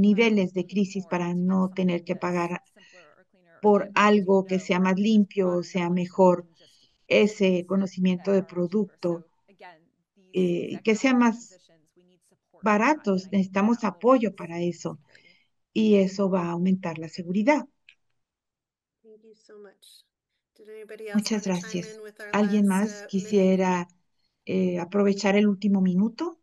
niveles de pay crisis more para to get no tener something que that's pagar simpler or cleaner. por Again, because we algo que sea know más there's limpio o broader sea definitions mejor, than just ese subsidies conocimiento that de are cheaper. producto, So again, these que sea economic más transitions, we need support for that, and baratos. I think Necesitamos that will apoyo raise para human eso security. y eso va a aumentar la seguridad. Thank you so much. Did anybody else Muchas want to chime gracias. in with our ¿Alguien last más minute? quisiera aprovechar el último minuto?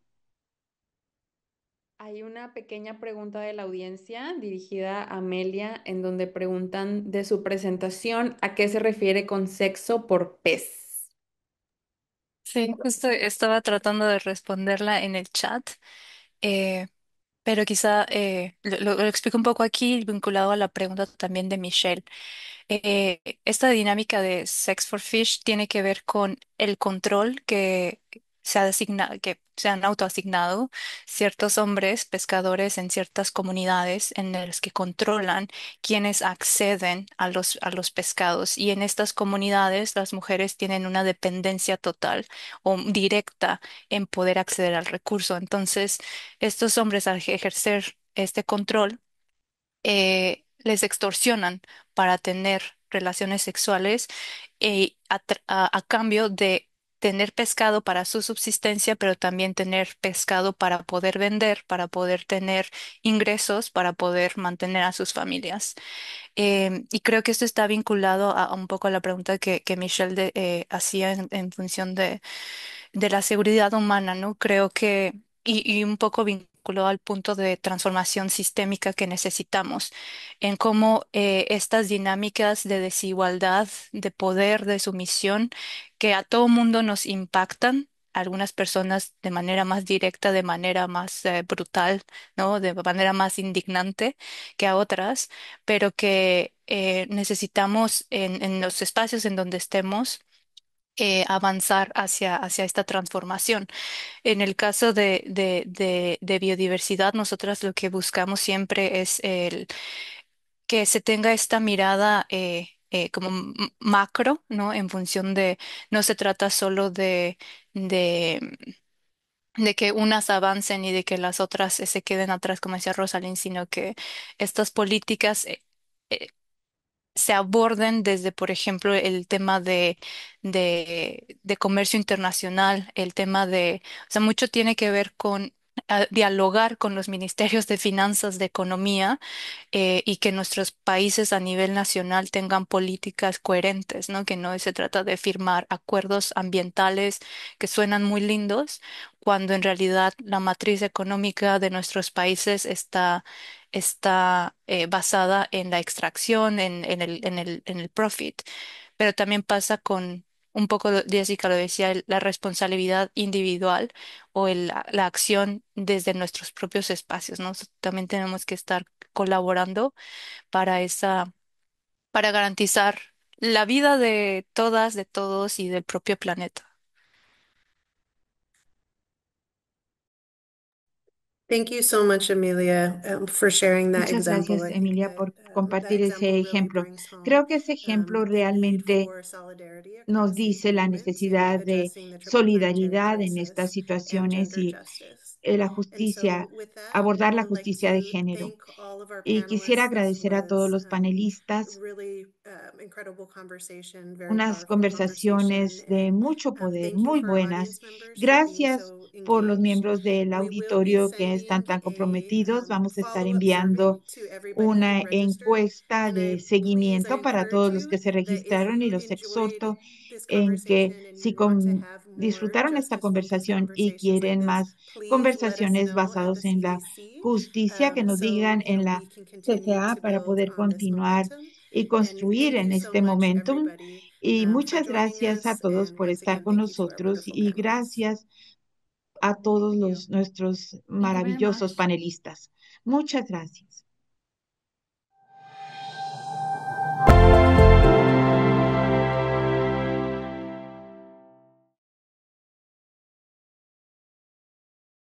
Hay una pequeña pregunta de la audiencia dirigida a Amelia, en donde preguntan de su presentación a qué se refiere con sexo por pez. Sí, justo estaba tratando de responderla en el chat, eh, pero quizá lo explico un poco aquí, vinculado a la pregunta también de Michelle. Esta dinámica de Sex for Fish tiene que ver con el control que se han autoasignado ciertos hombres pescadores en ciertas comunidades en las que controlan quienes acceden a los pescados. Y en estas comunidades las mujeres tienen una dependencia total o directa en poder acceder al recurso. Entonces, estos hombres al ejercer este control, les extorsionan para tener relaciones sexuales a cambio de tener pescado para su subsistencia, pero también tener pescado para poder vender, para poder tener ingresos, para poder mantener a sus familias. Y creo que esto está vinculado a un poco a la pregunta que Michelle hacía en función de la seguridad humana, ¿no? Creo que, y un poco vinculado al punto de transformación sistémica que necesitamos, en cómo estas dinámicas de desigualdad, de poder, de sumisión, que a todo mundo nos impactan. Algunas personas de manera más directa, de manera más brutal, ¿no? De manera más indignante que a otras, pero que necesitamos en los espacios en donde estemos avanzar hacia esta transformación. En el caso de biodiversidad, nosotras lo que buscamos siempre es que se tenga esta mirada como macro, ¿no? En función de, no se trata solo de, de que unas avancen y de que las otras se queden atrás, como decía Rosalind, sino que estas políticas eh, se aborden desde, por ejemplo, el tema de comercio internacional, el tema o sea, mucho tiene que ver con dialogar con los ministerios de finanzas, de economía, y que nuestros países a nivel nacional tengan políticas coherentes, ¿no? Que no se trata de firmar acuerdos ambientales que suenan muy lindos, cuando en realidad la matriz económica de nuestros países está basada en la extracción, en el profit. Pero también pasa con, un poco, Jessica lo decía, la responsabilidad individual o la acción desde nuestros propios espacios, ¿no? También tenemos que estar colaborando para para garantizar la vida de todas, de todos y del propio planeta. Thank you so much, Amelia, for sharing that Muchas example. gracias, I think Emilia, that por that compartir example ese really ejemplo. brings home Creo que ese ejemplo the need realmente for solidarity nos across dice equal la movements in necesidad de addressing the triple planetary solidaridad en estas crisis and situaciones gender y justice. la And so, justicia, with that, abordar I la would like justicia de to género. thank all of our Y quisiera panelists. This agradecer a todos was los panelistas, really incredible conversation, very unas powerful conversation, conversaciones de and mucho poder, thank you muy for our buenas. audience members for being Gracias so por los engaged. miembros del We will be auditorio que están sending tan a comprometidos. Vamos a estar follow-up survey enviando to everybody who una registered. encuesta And de I seguimiento para encourage todos los you que se that if registraron y you los enjoyed exhorto this en que conversation and si you want to have more disfrutaron esta justice-focused conversación y conversations like quieren this, más please let us conversaciones know at the basadas en la CDC, justicia, que nos so digan en la we can continue CCA to para build poder on this continuar momentum. y And construir thank en you so este much, momentum. everybody, Y for muchas joining gracias a us. todos And por once estar again, con thank you to our nosotros wonderful y panelists. gracias a todos Thank you. nuestros Thank you very maravillosos much. panelistas. Muchas gracias.